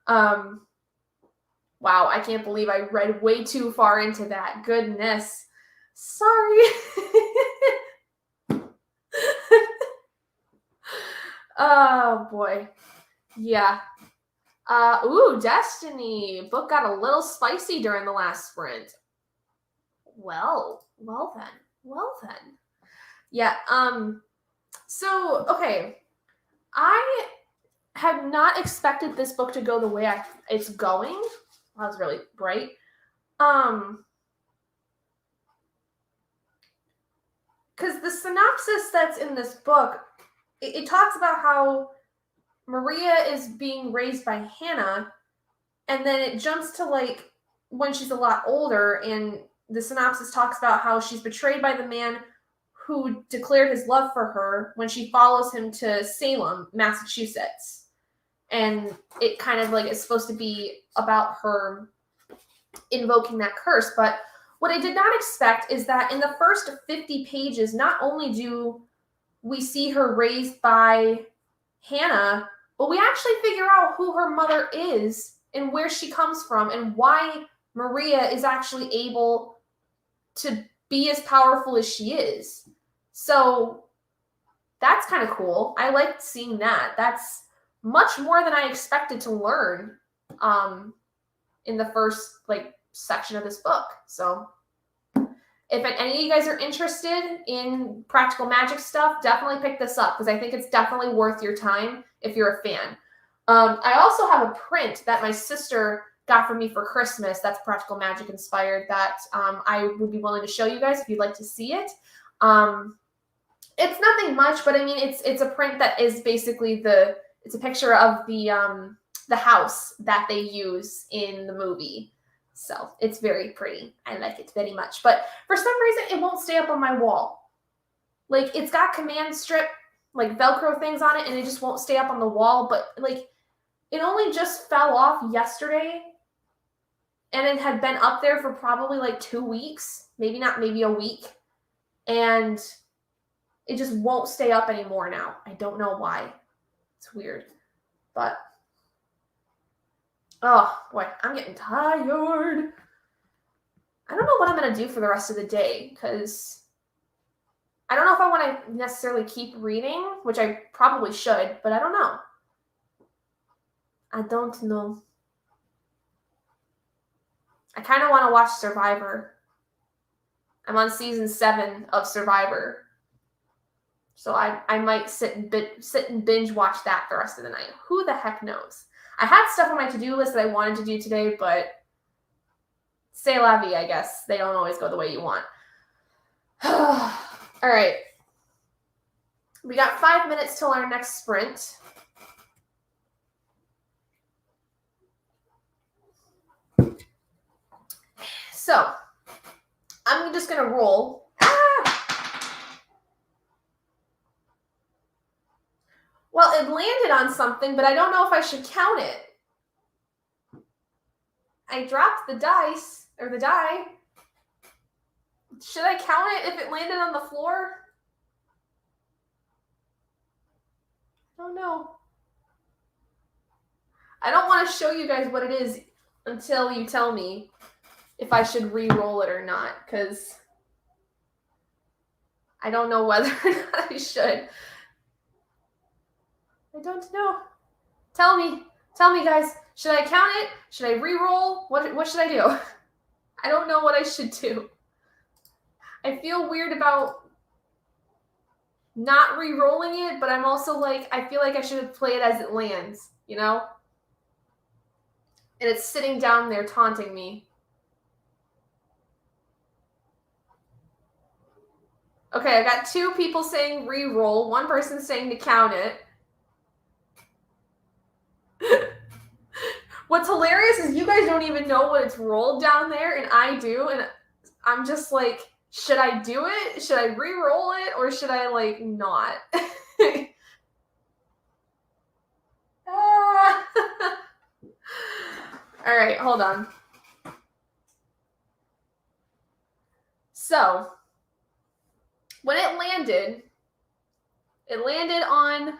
S1: Wow, I can't believe I read way too far into that. Goodness. Sorry. Oh boy. Yeah. Ooh, Destiny. Book got a little spicy during the last sprint. Well then. Yeah, so, okay. I had not expected this book to go the way it's going. That was really bright. Because the synopsis that's in this book, it talks about how Maria is being raised by Hannah, and then it jumps to, like, when she's a lot older, and the synopsis talks about how she's betrayed by the man who declared his love for her when she follows him to Salem, Massachusetts. And it kind of, like, is supposed to be about her invoking that curse. But what I did not expect is that in the first 50 pages, not only do we see her raised by Hannah, but we actually figure out who her mother is and where she comes from and why Maria is actually able to be as powerful as she is. So that's kind of cool. I liked seeing that. That's much more than I expected to learn in the first, like, section of this book. So if any of you guys are interested in practical magic stuff, definitely pick this up because I think it's definitely worth your time if you're a fan. I also have a print that my sister got for me for Christmas that's practical magic inspired that I would be willing to show you guys if you'd like to see it. It's nothing much, but I mean, it's a print that is basically it's a picture of the house that they use in the movie. So it's very pretty. I like it very much. But for some reason, it won't stay up on my wall. Like, it's got command strip, like, Velcro things on it, and it just won't stay up on the wall. But, like, it only just fell off yesterday, and it had been up there for probably, like, 2 weeks. Maybe a week. And it just won't stay up anymore now. I don't know why. It's weird. But oh, boy, I'm getting tired. I don't know what I'm going to do for the rest of the day, because I don't know if I want to necessarily keep reading, which I probably should, but I don't know. I don't know. I kind of want to watch Survivor. I'm on season 7 of Survivor. So I might sit and binge watch that the rest of the night. Who the heck knows? I had stuff on my to-do list that I wanted to do today, but c'est la vie, I guess. They don't always go the way you want. All right. We got 5 minutes till our next sprint. So, I'm just going to roll. Well, it landed on something, but I don't know if I should count it. I dropped the dice, or the die. Should I count it if it landed on the floor? I don't know. I don't want to show you guys what it is until you tell me if I should re-roll it or not, because I don't know whether or not I should. I don't know. Tell me, guys. Should I count it? Should I re-roll? What should I do? I don't know what I should do. I feel weird about not re-rolling it, but I'm also like, I feel like I should play it as it lands, you know? And it's sitting down there taunting me. Okay, I got 2 people saying re-roll, 1 person saying to count it. What's hilarious is you guys don't even know what it's rolled down there, and I do, and I'm just like, should I do it? Should I re-roll it, or should I, like, not? All right, hold on. So, when it landed on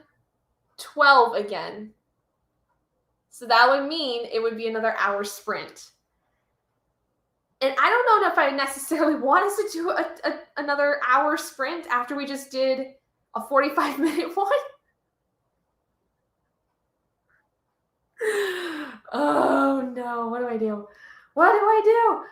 S1: 12 again. So that would mean it would be another hour sprint. And I don't know if I necessarily want us to do another hour sprint after we just did a 45-minute one. Oh no, what do I do? What do I do?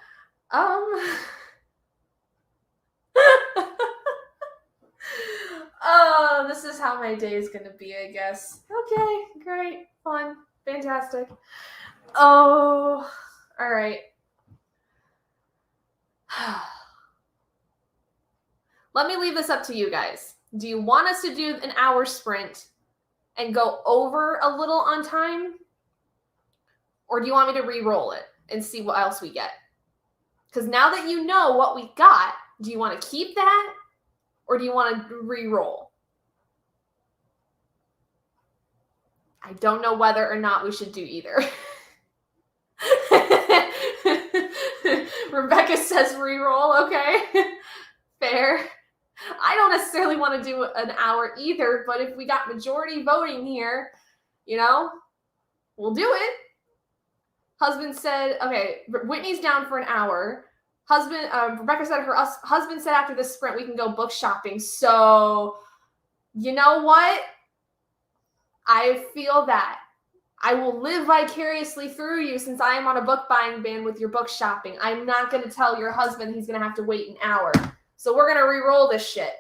S1: Oh, this is how my day is gonna be, I guess. Okay, great, fun, fantastic. Oh, all right. Let me leave this up to you guys. Do you want us to do an hour sprint and go over a little on time? Or do you want me to re-roll it and see what else we get? Because now that you know what we got, do you want to keep that? Or do you want to re-roll? I don't know whether or not we should do either. Rebecca says re-roll, okay. Fair. I don't necessarily want to do an hour either, but if we got majority voting here, you know, we'll do it. Husband said, okay, Whitney's down for an hour. Rebecca said her husband said after this sprint we can go book shopping. So, you know what? I feel that. I will live vicariously through you since I am on a book buying ban with your book shopping. I'm not going to tell your husband he's going to have to wait an hour. So we're going to re-roll this shit.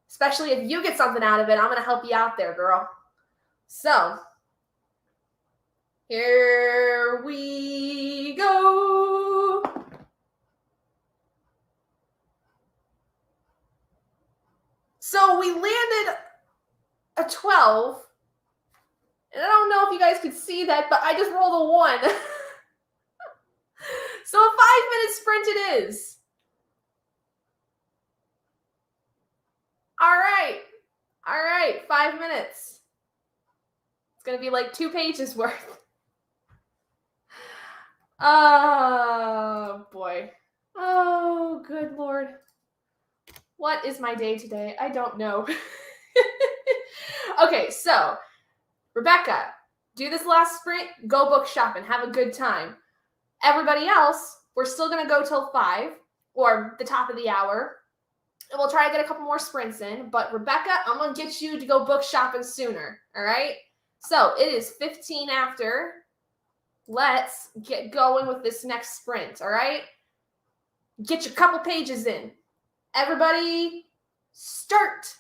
S1: Especially if you get something out of it, I'm going to help you out there, girl. So, here we go. So we landed a 12. And I don't know if you guys could see that, but I just rolled a 1. So a 5-minute sprint it is. All right. 5 minutes. It's going to be like 2 pages worth. Oh, boy. Oh, good Lord. What is my day today? I don't know. Okay, so, Rebecca, do this last sprint, go book shopping, have a good time. Everybody else, we're still going to go till 5, or the top of the hour. And we'll try to get a couple more sprints in. But Rebecca, I'm going to get you to go book shopping sooner. All right? So it is 15 after. Let's get going with this next sprint. All right? Get your couple pages in. Everybody, start.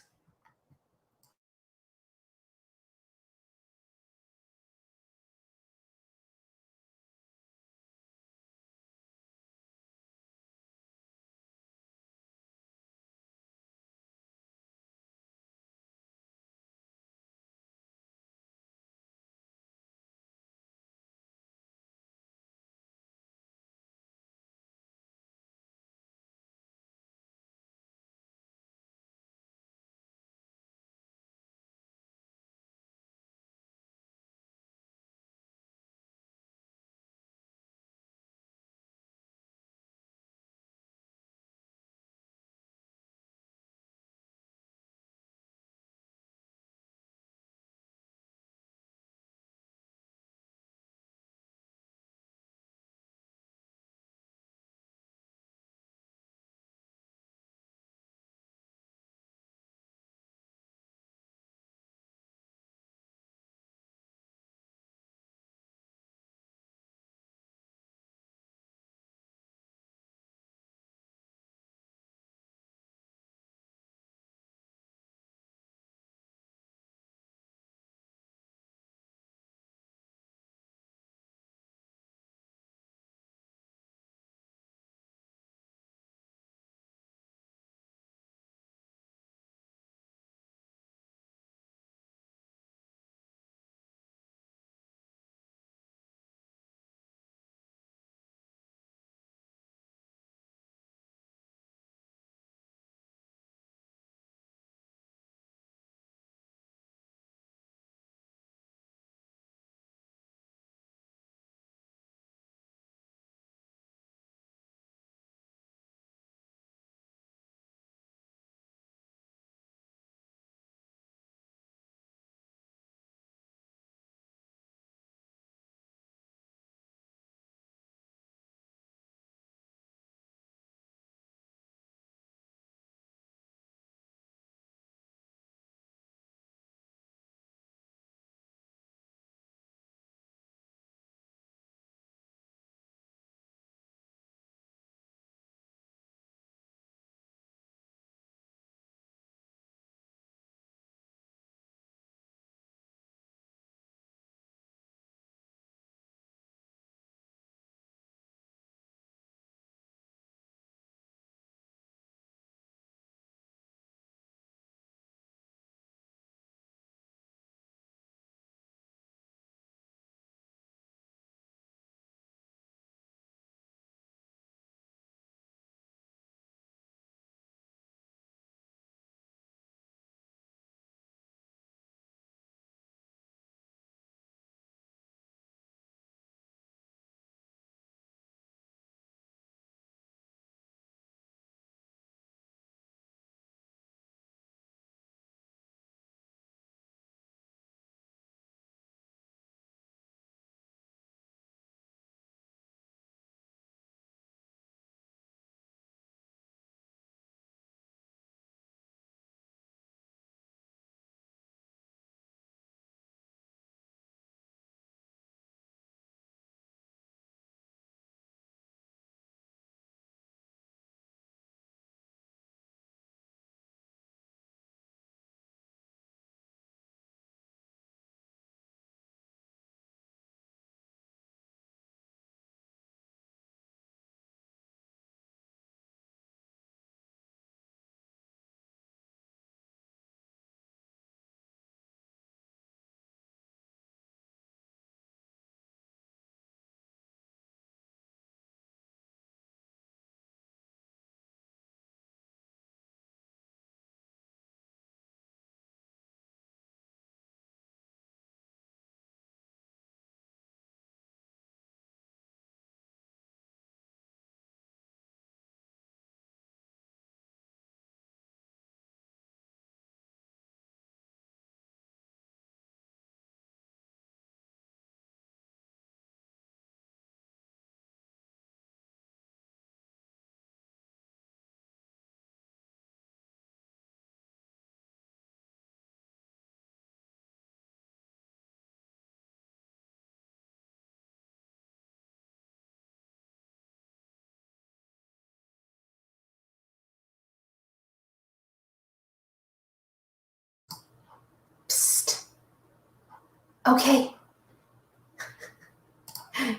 S1: Okay.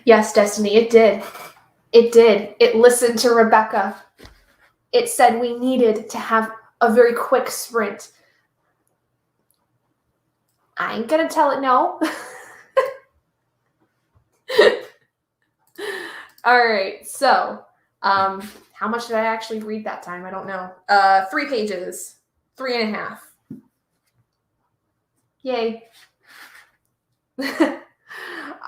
S1: Yes, Destiny, it did. It did. It listened to Rebecca. It said we needed to have a very quick sprint. I ain't gonna tell it no. All right, so how much did I actually read that time? I don't know. 3 pages, 3.5. Yay.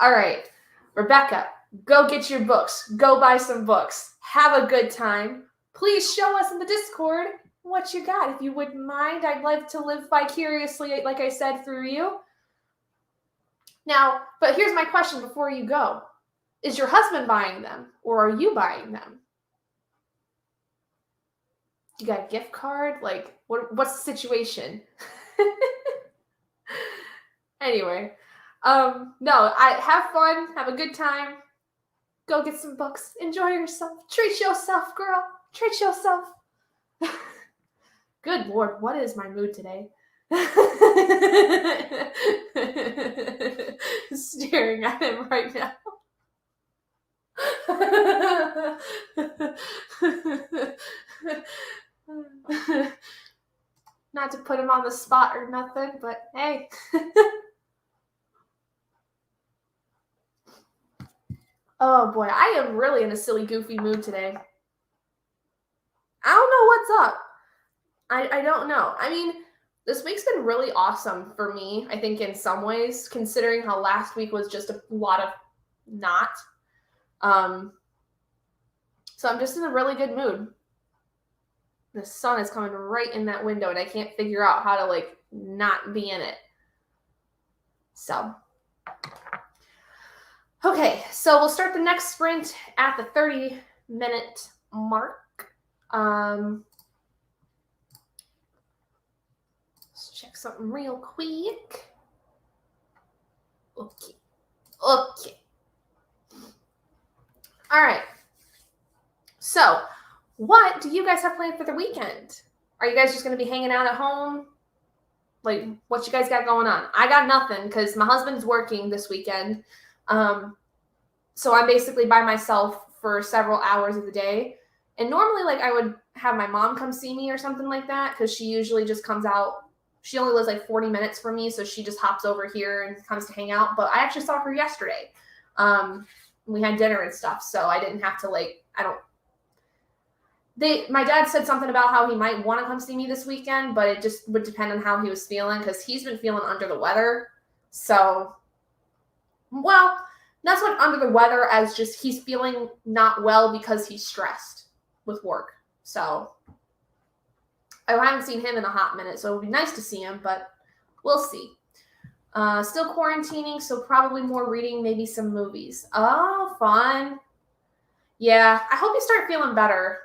S1: All right, Rebecca, go get your books. Go buy some books. Have a good time. Please show us in the Discord what you got. If you wouldn't mind, I'd like to live vicariously, like I said, through you. Now, but here's my question before you go. Is your husband buying them, or are you buying them? You got a gift card? Like, what's the situation? Anyway, no, I have fun, have a good time. Go get some books. Enjoy yourself. Treat yourself, girl. Treat yourself. Good Lord, what is my mood today? Staring at him right now. Not to put him on the spot or nothing, but hey. Oh boy, I am really in a silly, goofy mood today. I don't know what's up. I don't know. I mean, this week's been really awesome for me, I think, in some ways, considering how last week was just a lot of not. So I'm just in a really good mood. The sun is coming right in that window, and I can't figure out how to, like, not be in it. So, okay, so we'll start the next sprint at the 30-minute mark. Let's check something real quick. Okay. All right. So, what do you guys have planned for the weekend? Are you guys just going to be hanging out at home? Like, what you guys got going on? I got nothing because my husband's working this weekend. So I'm basically by myself for several hours of the day. And normally, like, I would have my mom come see me or something like that because she usually just comes out. She only lives like 40 minutes from me, so she just hops over here and comes to hang out. But I actually saw her yesterday. We had dinner and stuff, so I didn't have to, like, my dad said something about how he might want to come see me this weekend, but it just would depend on how he was feeling because he's been feeling under the weather. So, well, not so much under the weather as just he's feeling not well because he's stressed with work. So, I haven't seen him in a hot minute, so it would be nice to see him, but we'll see. Still quarantining, so probably more reading, maybe some movies. Oh, fun. Yeah, I hope you start feeling better.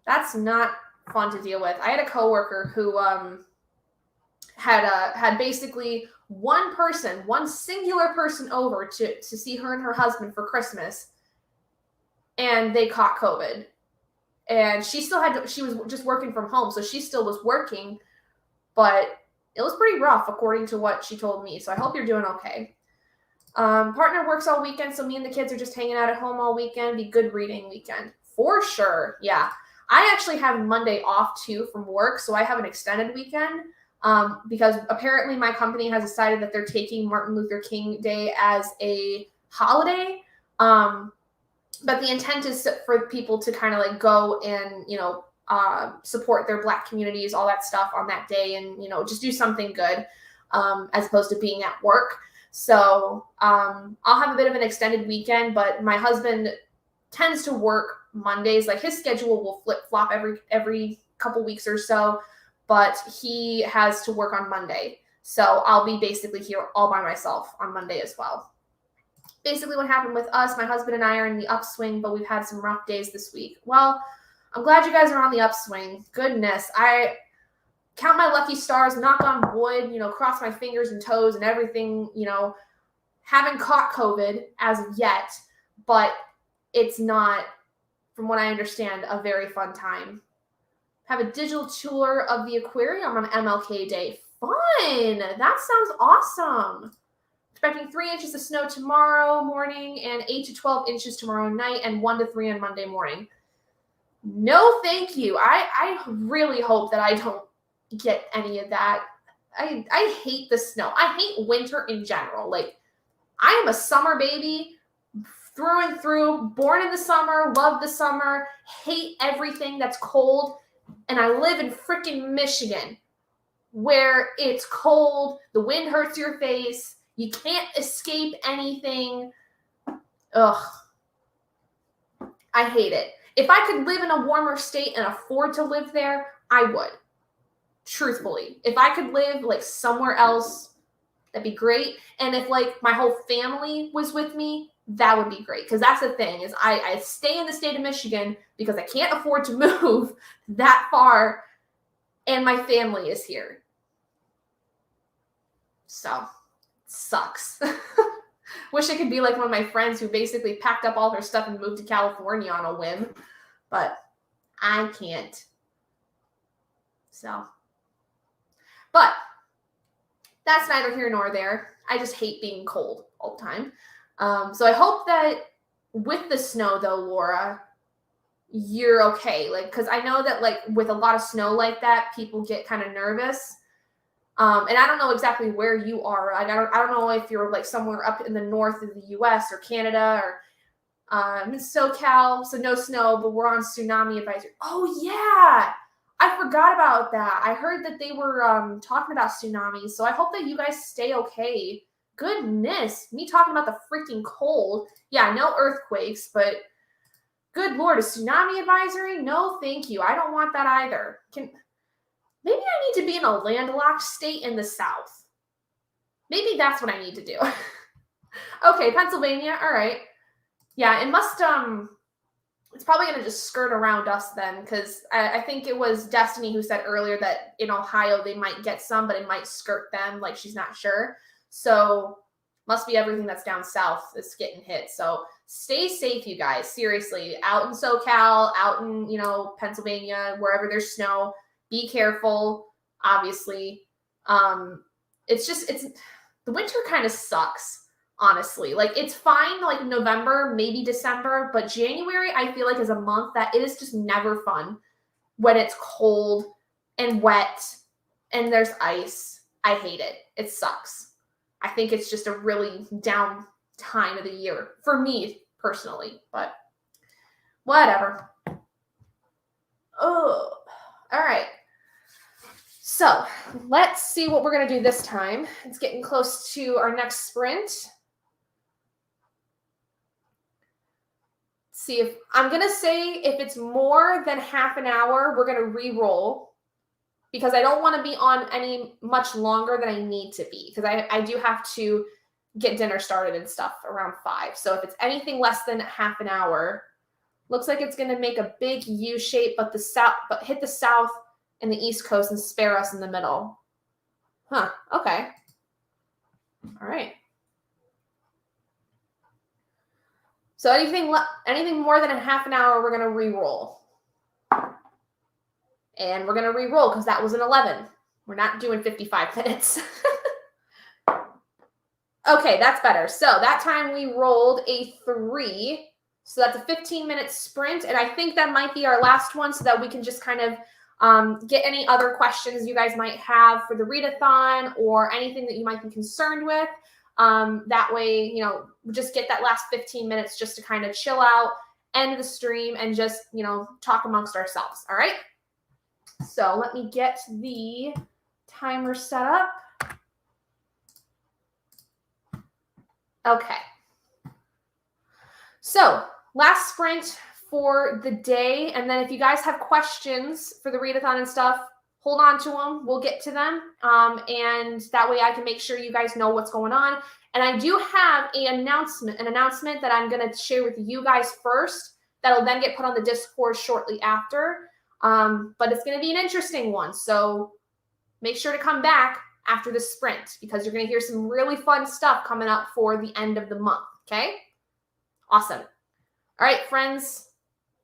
S1: That's not fun to deal with. I had a coworker who had basically one singular person over to see her and her husband for Christmas, and they caught COVID. And she was just working from home, so she still was working, but it was pretty rough according to what she told me. So I hope you're doing okay. Partner works all weekend, so me and the kids are just hanging out at home all weekend. Be good reading weekend. For sure, yeah. I actually have Monday off, too, from work, so I have an extended weekend because apparently my company has decided that they're taking Martin Luther King Day as a holiday. But the intent is for people to kind of like go and, support their Black communities, all that stuff on that day and, just do something good as opposed to being at work. So I'll have a bit of an extended weekend, but my husband tends to work Mondays. Like his schedule will flip-flop every couple weeks or so, but he has to work on Monday. So I'll be basically here all by myself on Monday as well. Basically what happened with us, my husband and I are in the upswing, but we've had some rough days this week. Well, I'm glad you guys are on the upswing. Goodness, I count my lucky stars, knock on wood, cross my fingers and toes and everything, haven't caught COVID as of yet, but it's not, from what I understand, a very fun time. Have a digital tour of the aquarium on MLK Day. fun. That sounds awesome. Expecting 3 inches of snow tomorrow morning and 8 to 12 inches tomorrow night and 1 to 3 on Monday morning. No, thank you. I really hope that I don't get any of that. I hate the snow. I hate winter in general. Like, I am a summer baby through and through, born in the summer, love the summer, hate everything that's cold. And I live in freaking Michigan where it's cold, the wind hurts your face, you can't escape anything. Ugh. I hate it. If I could live in a warmer state and afford to live there, I would. Truthfully. If I could live like somewhere else, that'd be great. And if like my whole family was with me, that would be great. Because that's the thing is I stay in the state of Michigan because I can't afford to move that far and my family is here. So, sucks. Wish I could be like one of my friends who basically packed up all her stuff and moved to California on a whim. But I can't. So. But that's neither here nor there. I just hate being cold all the time. So I hope that with the snow, though, Laura, you're okay. Like, because I know that, like, with a lot of snow like that, people get kind of nervous. And I don't know exactly where you are. I don't know if you're, like, somewhere up in the north of the U.S. or Canada or in SoCal, so no snow, but we're on tsunami advisory. Oh, yeah. I forgot about that. I heard that they were talking about tsunamis, so I hope that you guys stay okay. Goodness, me talking about the freaking cold. Yeah, no earthquakes, but good Lord, a tsunami advisory? No, thank you. I don't want that either. Maybe I need to be in a landlocked state in the South. Maybe that's what I need to do. Okay, Pennsylvania. All right. Yeah, it must, it's probably going to just skirt around us then, because I think it was Destiny who said earlier that in Ohio they might get some, but it might skirt them, like she's not sure. So must be everything that's down south is getting hit. So stay safe, you guys. Seriously, out in SoCal, out in, Pennsylvania, wherever there's snow, be careful, obviously. It's the winter kind of sucks. Honestly, like it's fine like November, maybe December, but January I feel like is a month that it is just never fun when it's cold and wet and there's ice. I hate it. It sucks. I think it's just a really down time of the year for me personally, but whatever. Oh, all right. So let's see what we're going to do this time. It's getting close to our next sprint. See if I'm going to say if it's more than half an hour, we're going to re-roll because I don't want to be on any much longer than I need to be because I do have to get dinner started and stuff around 5. So if it's anything less than half an hour, looks like it's going to make a big U shape, but hit the south and the East Coast and spare us in the middle. Huh. Okay. All right. So anything more than a half an hour, we're going to re-roll. And we're going to re-roll because that was an 11. We're not doing 55 minutes. Okay, that's better. So that time we rolled a 3. So that's a 15-minute sprint. And I think that might be our last one so that we can just kind of get any other questions you guys might have for the readathon or anything that you might be concerned with. That way, just get that last 15 minutes just to kind of chill out, end the stream, and just, talk amongst ourselves. All right. So let me get the timer set up. Okay. So last sprint for the day. And then if you guys have questions for the readathon and stuff, hold on to them. We'll get to them. And that way I can make sure you guys know what's going on. And I do have an announcement that I'm going to share with you guys first. That'll then get put on the Discord shortly after. But it's going to be an interesting one. So make sure to come back after the sprint because you're going to hear some really fun stuff coming up for the end of the month. Okay? Awesome. All right, friends,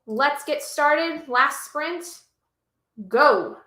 S1: let's get started. Last sprint. Go.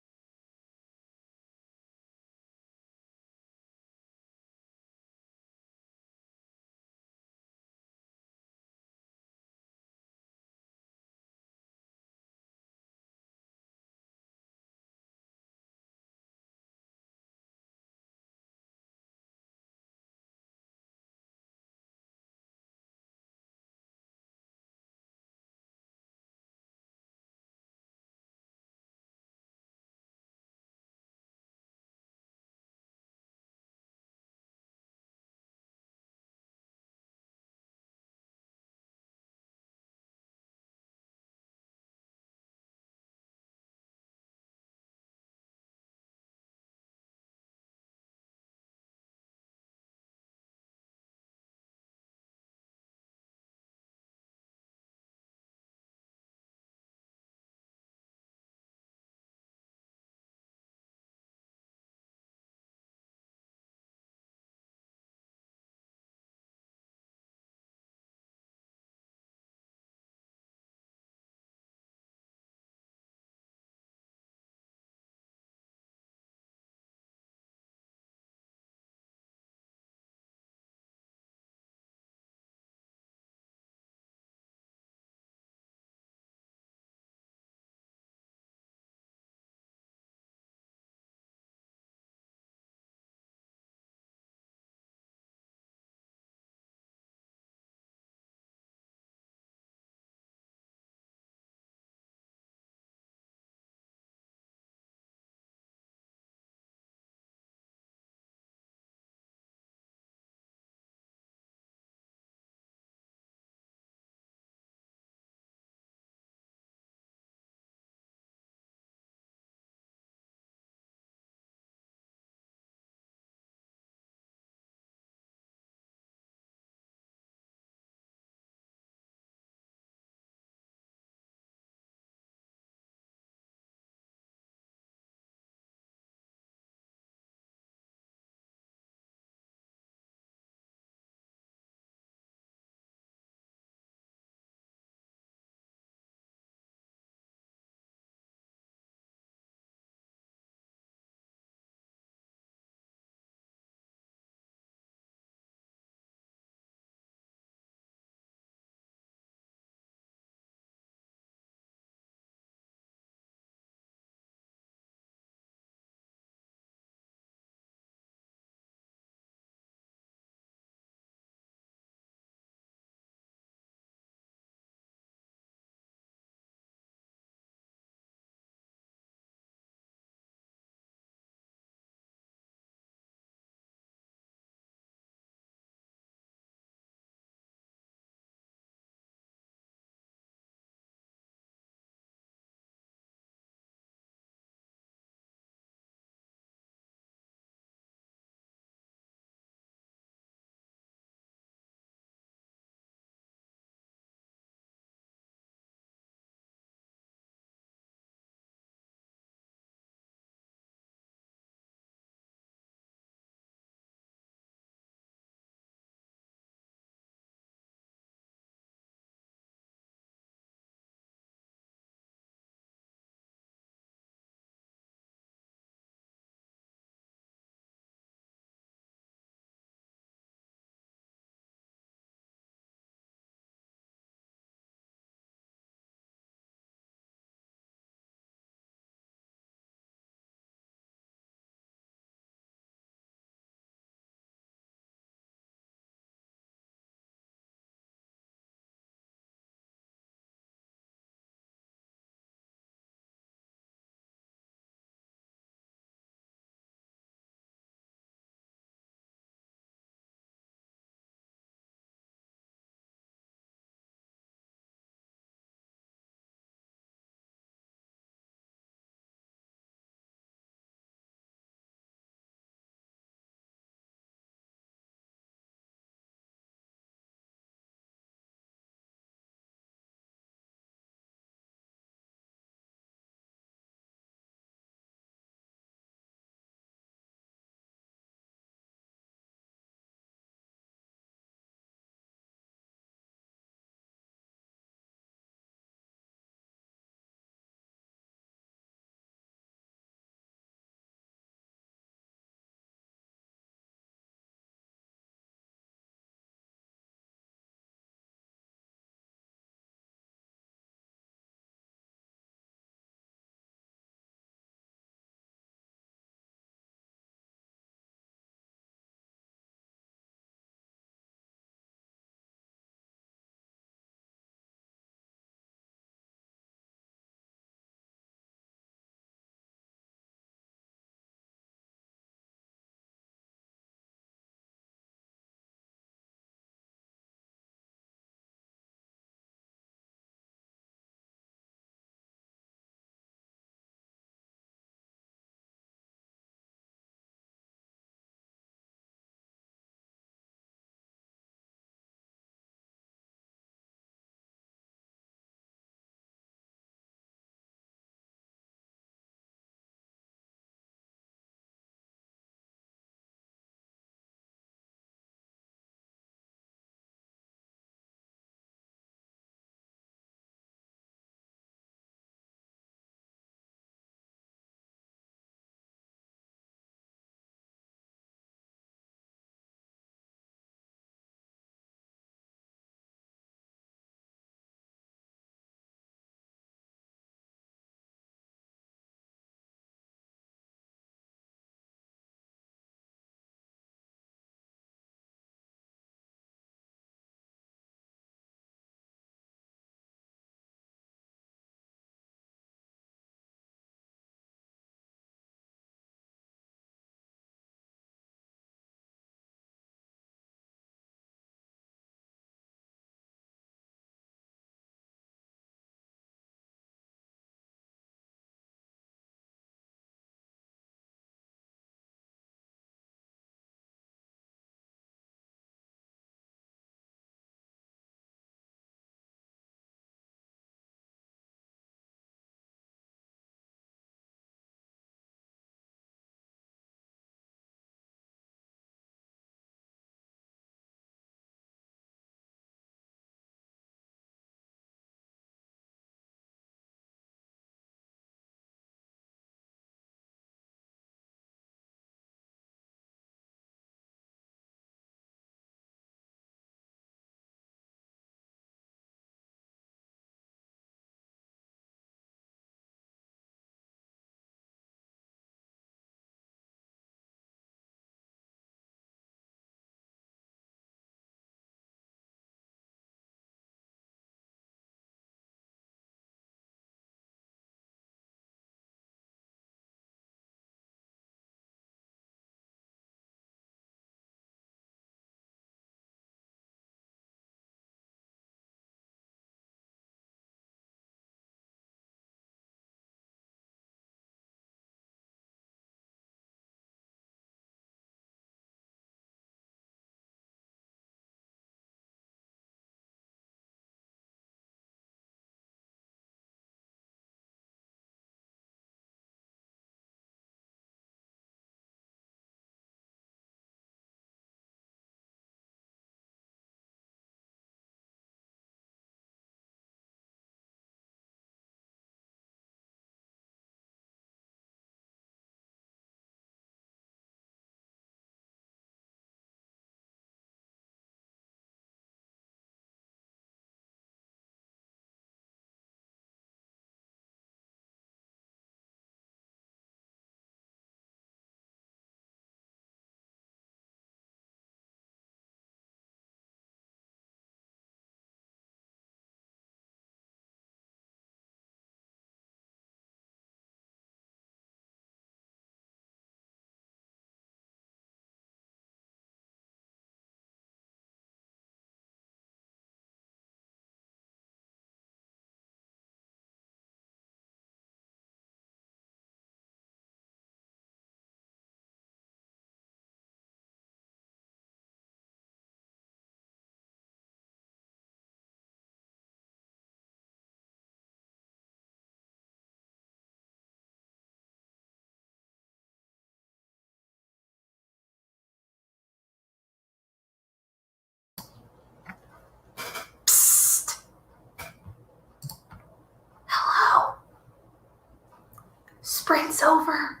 S1: sprint's over.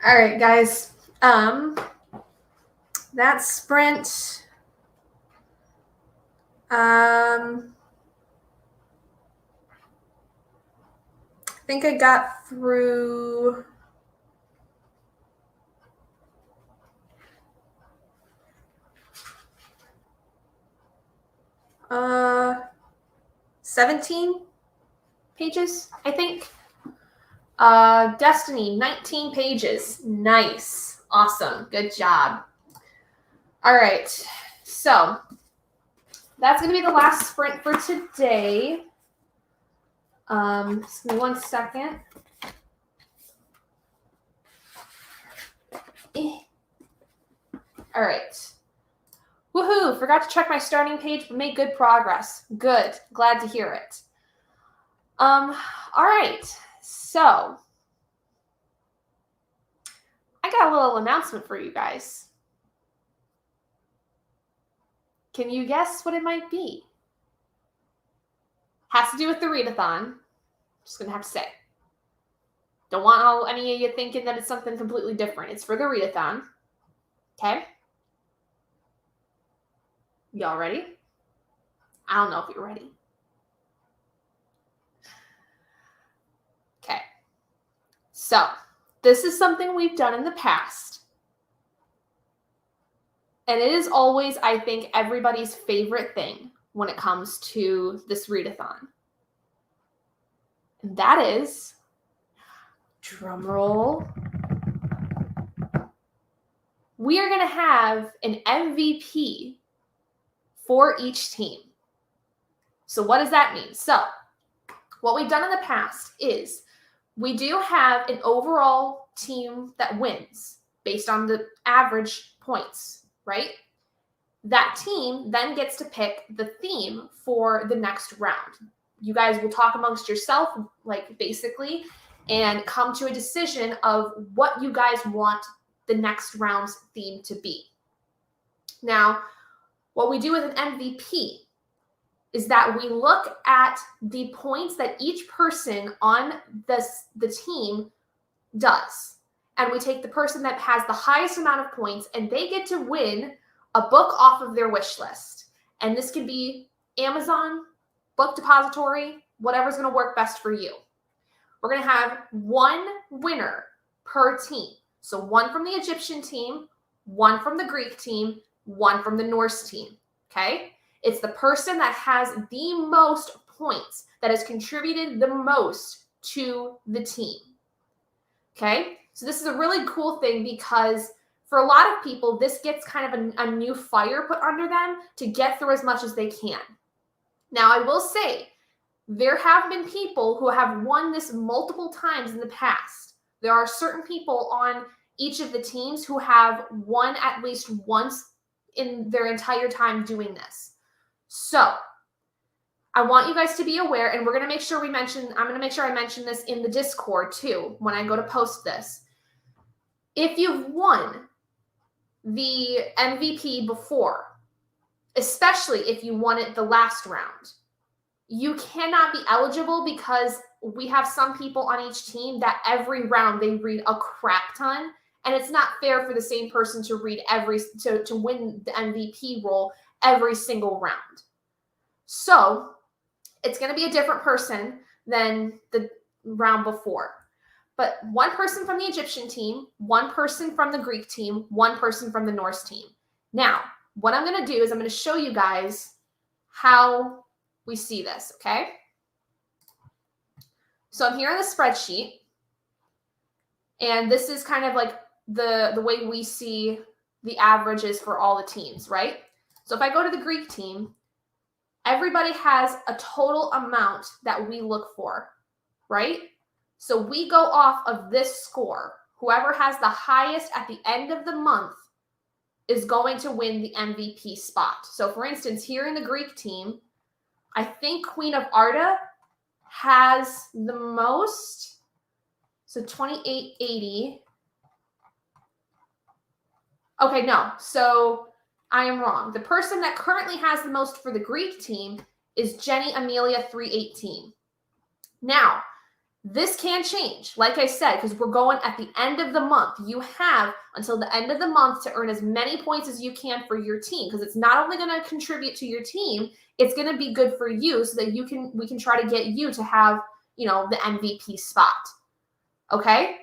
S1: All right, guys. That sprint. I think I got through. Uh, 17 pages, I think. Destiny, 19 pages. Nice. Awesome. Good job. All right. So that's going to be the last sprint for today. Just give me 1 second. All right. Woohoo! Forgot to check my starting page, but made good progress. Good. Glad to hear it. All right. So I got a little announcement for you guys. Can you guess what it might be? Has to do with the readathon. Just gonna have to say. Don't want any of you thinking that it's something completely different. It's for the readathon. Okay? Y'all ready? I don't know if you're ready. Okay. So, this is something we've done in the past. And it is always, I think, everybody's favorite thing when it comes to this readathon. And that is, drumroll, we are going to have an MVP for each team. So what does that mean? So what we've done in the past is we do have an overall team that wins based on the average points, right? That team then gets to pick the theme for the next round. You guys will talk amongst yourself, like basically, and come to a decision of what you guys want the next round's theme to be. Now, what we do with an MVP is that we look at the points that each person on the team does. And we take the person that has the highest amount of points, and they get to win a book off of their wish list. And this could be Amazon, book depository, whatever's going to work best for you. We're going to have one winner per team. So one from the Egyptian team, one from the Greek team, one from the Norse team. Okay? It's the person that has the most points, that has contributed the most to the team. Okay? So this is a really cool thing because for a lot of people, this gets kind of a new fire put under them to get through as much as they can. Now, I will say, there have been people who have won this multiple times in the past. There are certain people on each of the teams who have won at least once in their entire time doing this. So I want you guys to be aware, and we're going to make sure I'm going to make sure I mention this in the Discord too when I go to post this. If you've won the MVP before, especially if you won it the last round, you cannot be eligible because we have some people on each team that every round they read a crap ton, and it's not fair for the same person to read to win the MVP role every single round. So it's going to be a different person than the round before. But one person from the Egyptian team, one person from the Greek team, one person from the Norse team. Now, what I'm going to do is I'm going to show you guys how we see this, okay? So I'm here on the spreadsheet, and this is kind of like the way we see the averages for all the teams, right? So if I go to the Greek team, everybody has a total amount that we look for, right? So we go off of this score. Whoever has the highest at the end of the month is going to win the MVP spot. So for instance, here in the Greek team, I think Queen of Arda has the most, so 2880. Okay, no, so I am wrong. The person that currently has the most for the Greek team is Jenny Amelia 318. Now, This can change, like I said, because we're going at the end of the month. You have until the end of the month to earn as many points as you can for your team, because it's not only going to contribute to your team, it's going to be good for you so that we can try to get you to have, you know, the MVP spot. Okay?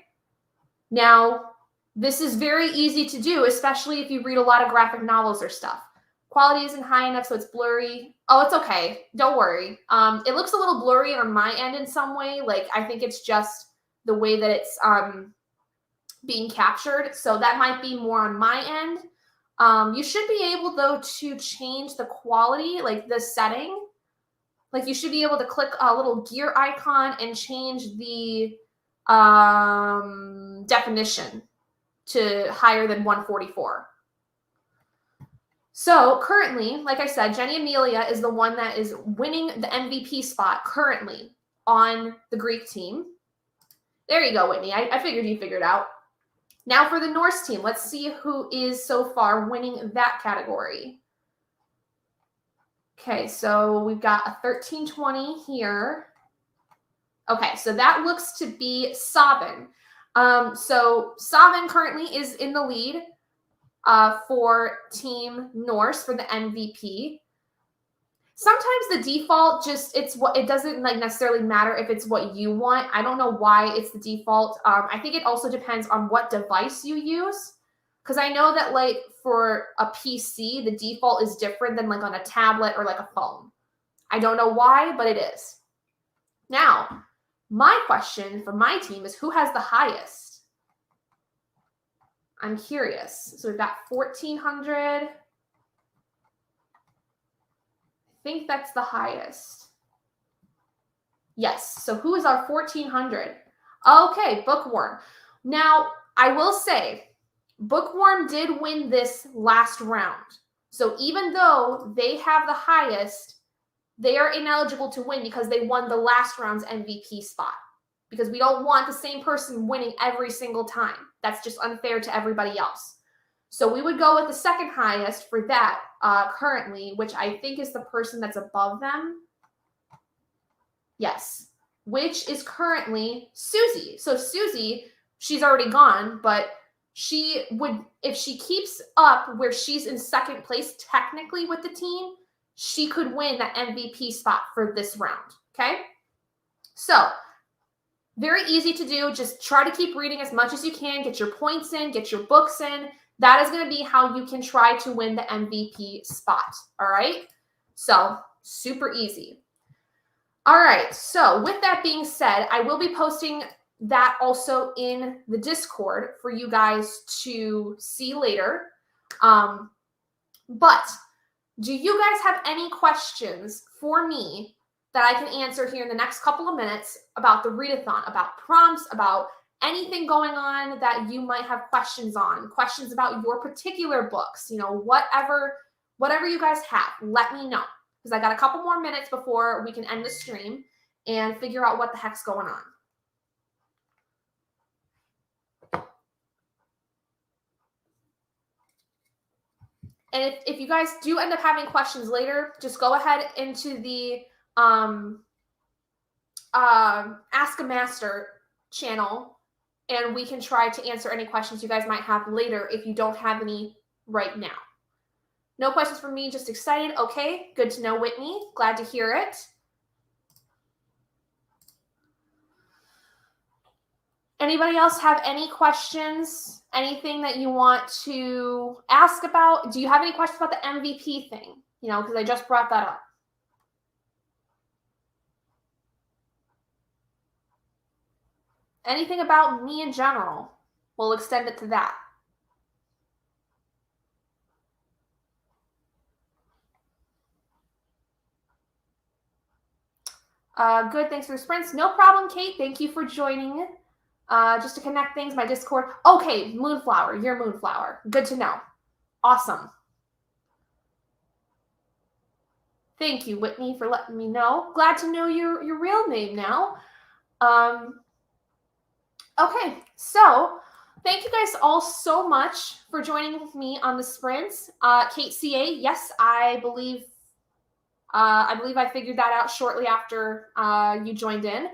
S1: Now, this is very easy to do, especially if you read a lot of graphic novels or stuff. Quality isn't high enough, so it's blurry. Oh, it's okay. Don't worry. It looks a little blurry on my end in some way. Like, I think it's just the way that it's being captured. So that might be more on my end. You should be able, though, to change the quality, like the setting. Like, you should be able to click a little gear icon and change the definition to higher than 144. So currently, like I said, Jenny Amelia is the one that is winning the MVP spot currently on the Greek team. There you go, Whitney. I figured you figured out. Now for the Norse team, let's see who is so far winning that category. Okay, so we've got a 1320 here. Okay, so that looks to be Savin. So Savin currently is in the lead for Team Norse for the MVP. Sometimes the default it doesn't like necessarily matter if it's what you want. I don't know why it's the default. I think it also depends on what device you use. Because I know that like for a PC, the default is different than like on a tablet or like a phone. I don't know why, but it is. Now, my question for my team is who has the highest? I'm curious. So we've got 1,400. I think that's the highest. Yes. So who is our 1,400? Okay, Bookworm. Now, I will say, Bookworm did win this last round. So even though they have the highest, they are ineligible to win because they won the last round's MVP spot. Because we don't want the same person winning every single time. That's just unfair to everybody else. So we would go with the second highest for that currently, which I think is the person that's above them. Yes, which is currently Susie. So Susie, she's already gone, but she would, if she keeps up where she's in second place technically with the team, she could win that MVP spot for this round, okay? So, very easy to do. Just try to keep reading as much as you can. Get your points in. Get your books in. That is going to be how you can try to win the MVP spot. All right? So, super easy. All right. So, with that being said, I will be posting that also in the Discord for you guys to see later. But do you guys have any questions for me that I can answer here in the next couple of minutes about the readathon, about prompts, about anything going on that you might have questions on, questions about your particular books, you know, whatever you guys have, let me know. Because I got a couple more minutes before we can end the stream and figure out what the heck's going on. And if you guys do end up having questions later, just go ahead into the Ask a Master channel, and we can try to answer any questions you guys might have later if you don't have any right now. No questions from me, just excited. Okay, good to know, Whitney. Glad to hear it. Anybody else have any questions? Anything that you want to ask about? Do you have any questions about the MVP thing? You know, because I just brought that up. Anything about me in general, we'll extend it to that. Good, thanks for the sprints. No problem, Kate. Thank you for joining. Just to connect things, my Discord. Okay, Moonflower, you're Moonflower. Good to know. Awesome. Thank you, Whitney, for letting me know. Glad to know your real name now. Okay, so thank you guys all so much for joining with me on the sprints. Kate CA, yes, I believe I figured that out shortly after you joined in.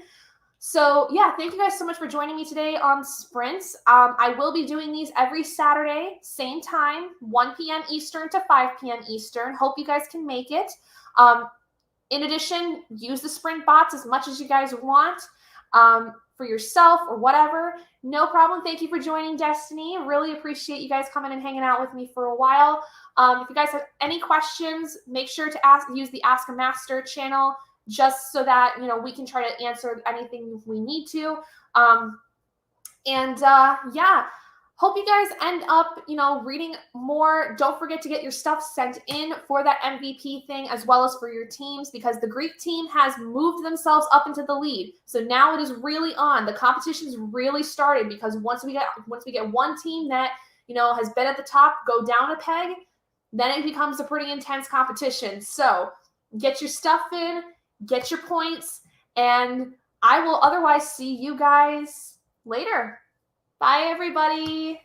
S1: So yeah, thank you guys so much for joining me today on Sprints. I will be doing these every Saturday, same time, 1 p.m. Eastern to 5 p.m. Eastern. Hope you guys can make it. In addition, use the Sprint bots as much as you guys want for yourself or whatever. No problem. Thank you for joining, Destiny. Really appreciate you guys coming and hanging out with me for a while. If you guys have any questions, make sure to use the Ask a Master channel, just so that, you know, we can try to answer anything we need to. Yeah, hope you guys end up, you know, reading more. Don't forget to get your stuff sent in for that MVP thing, as well as for your teams, because the Greek team has moved themselves up into the lead. So now it is really on. The competition's really started, because once we get one team that, you know, has been at the top go down a peg, then it becomes a pretty intense competition. So get your stuff in, get your points, and I will otherwise see you guys later. Bye, everybody.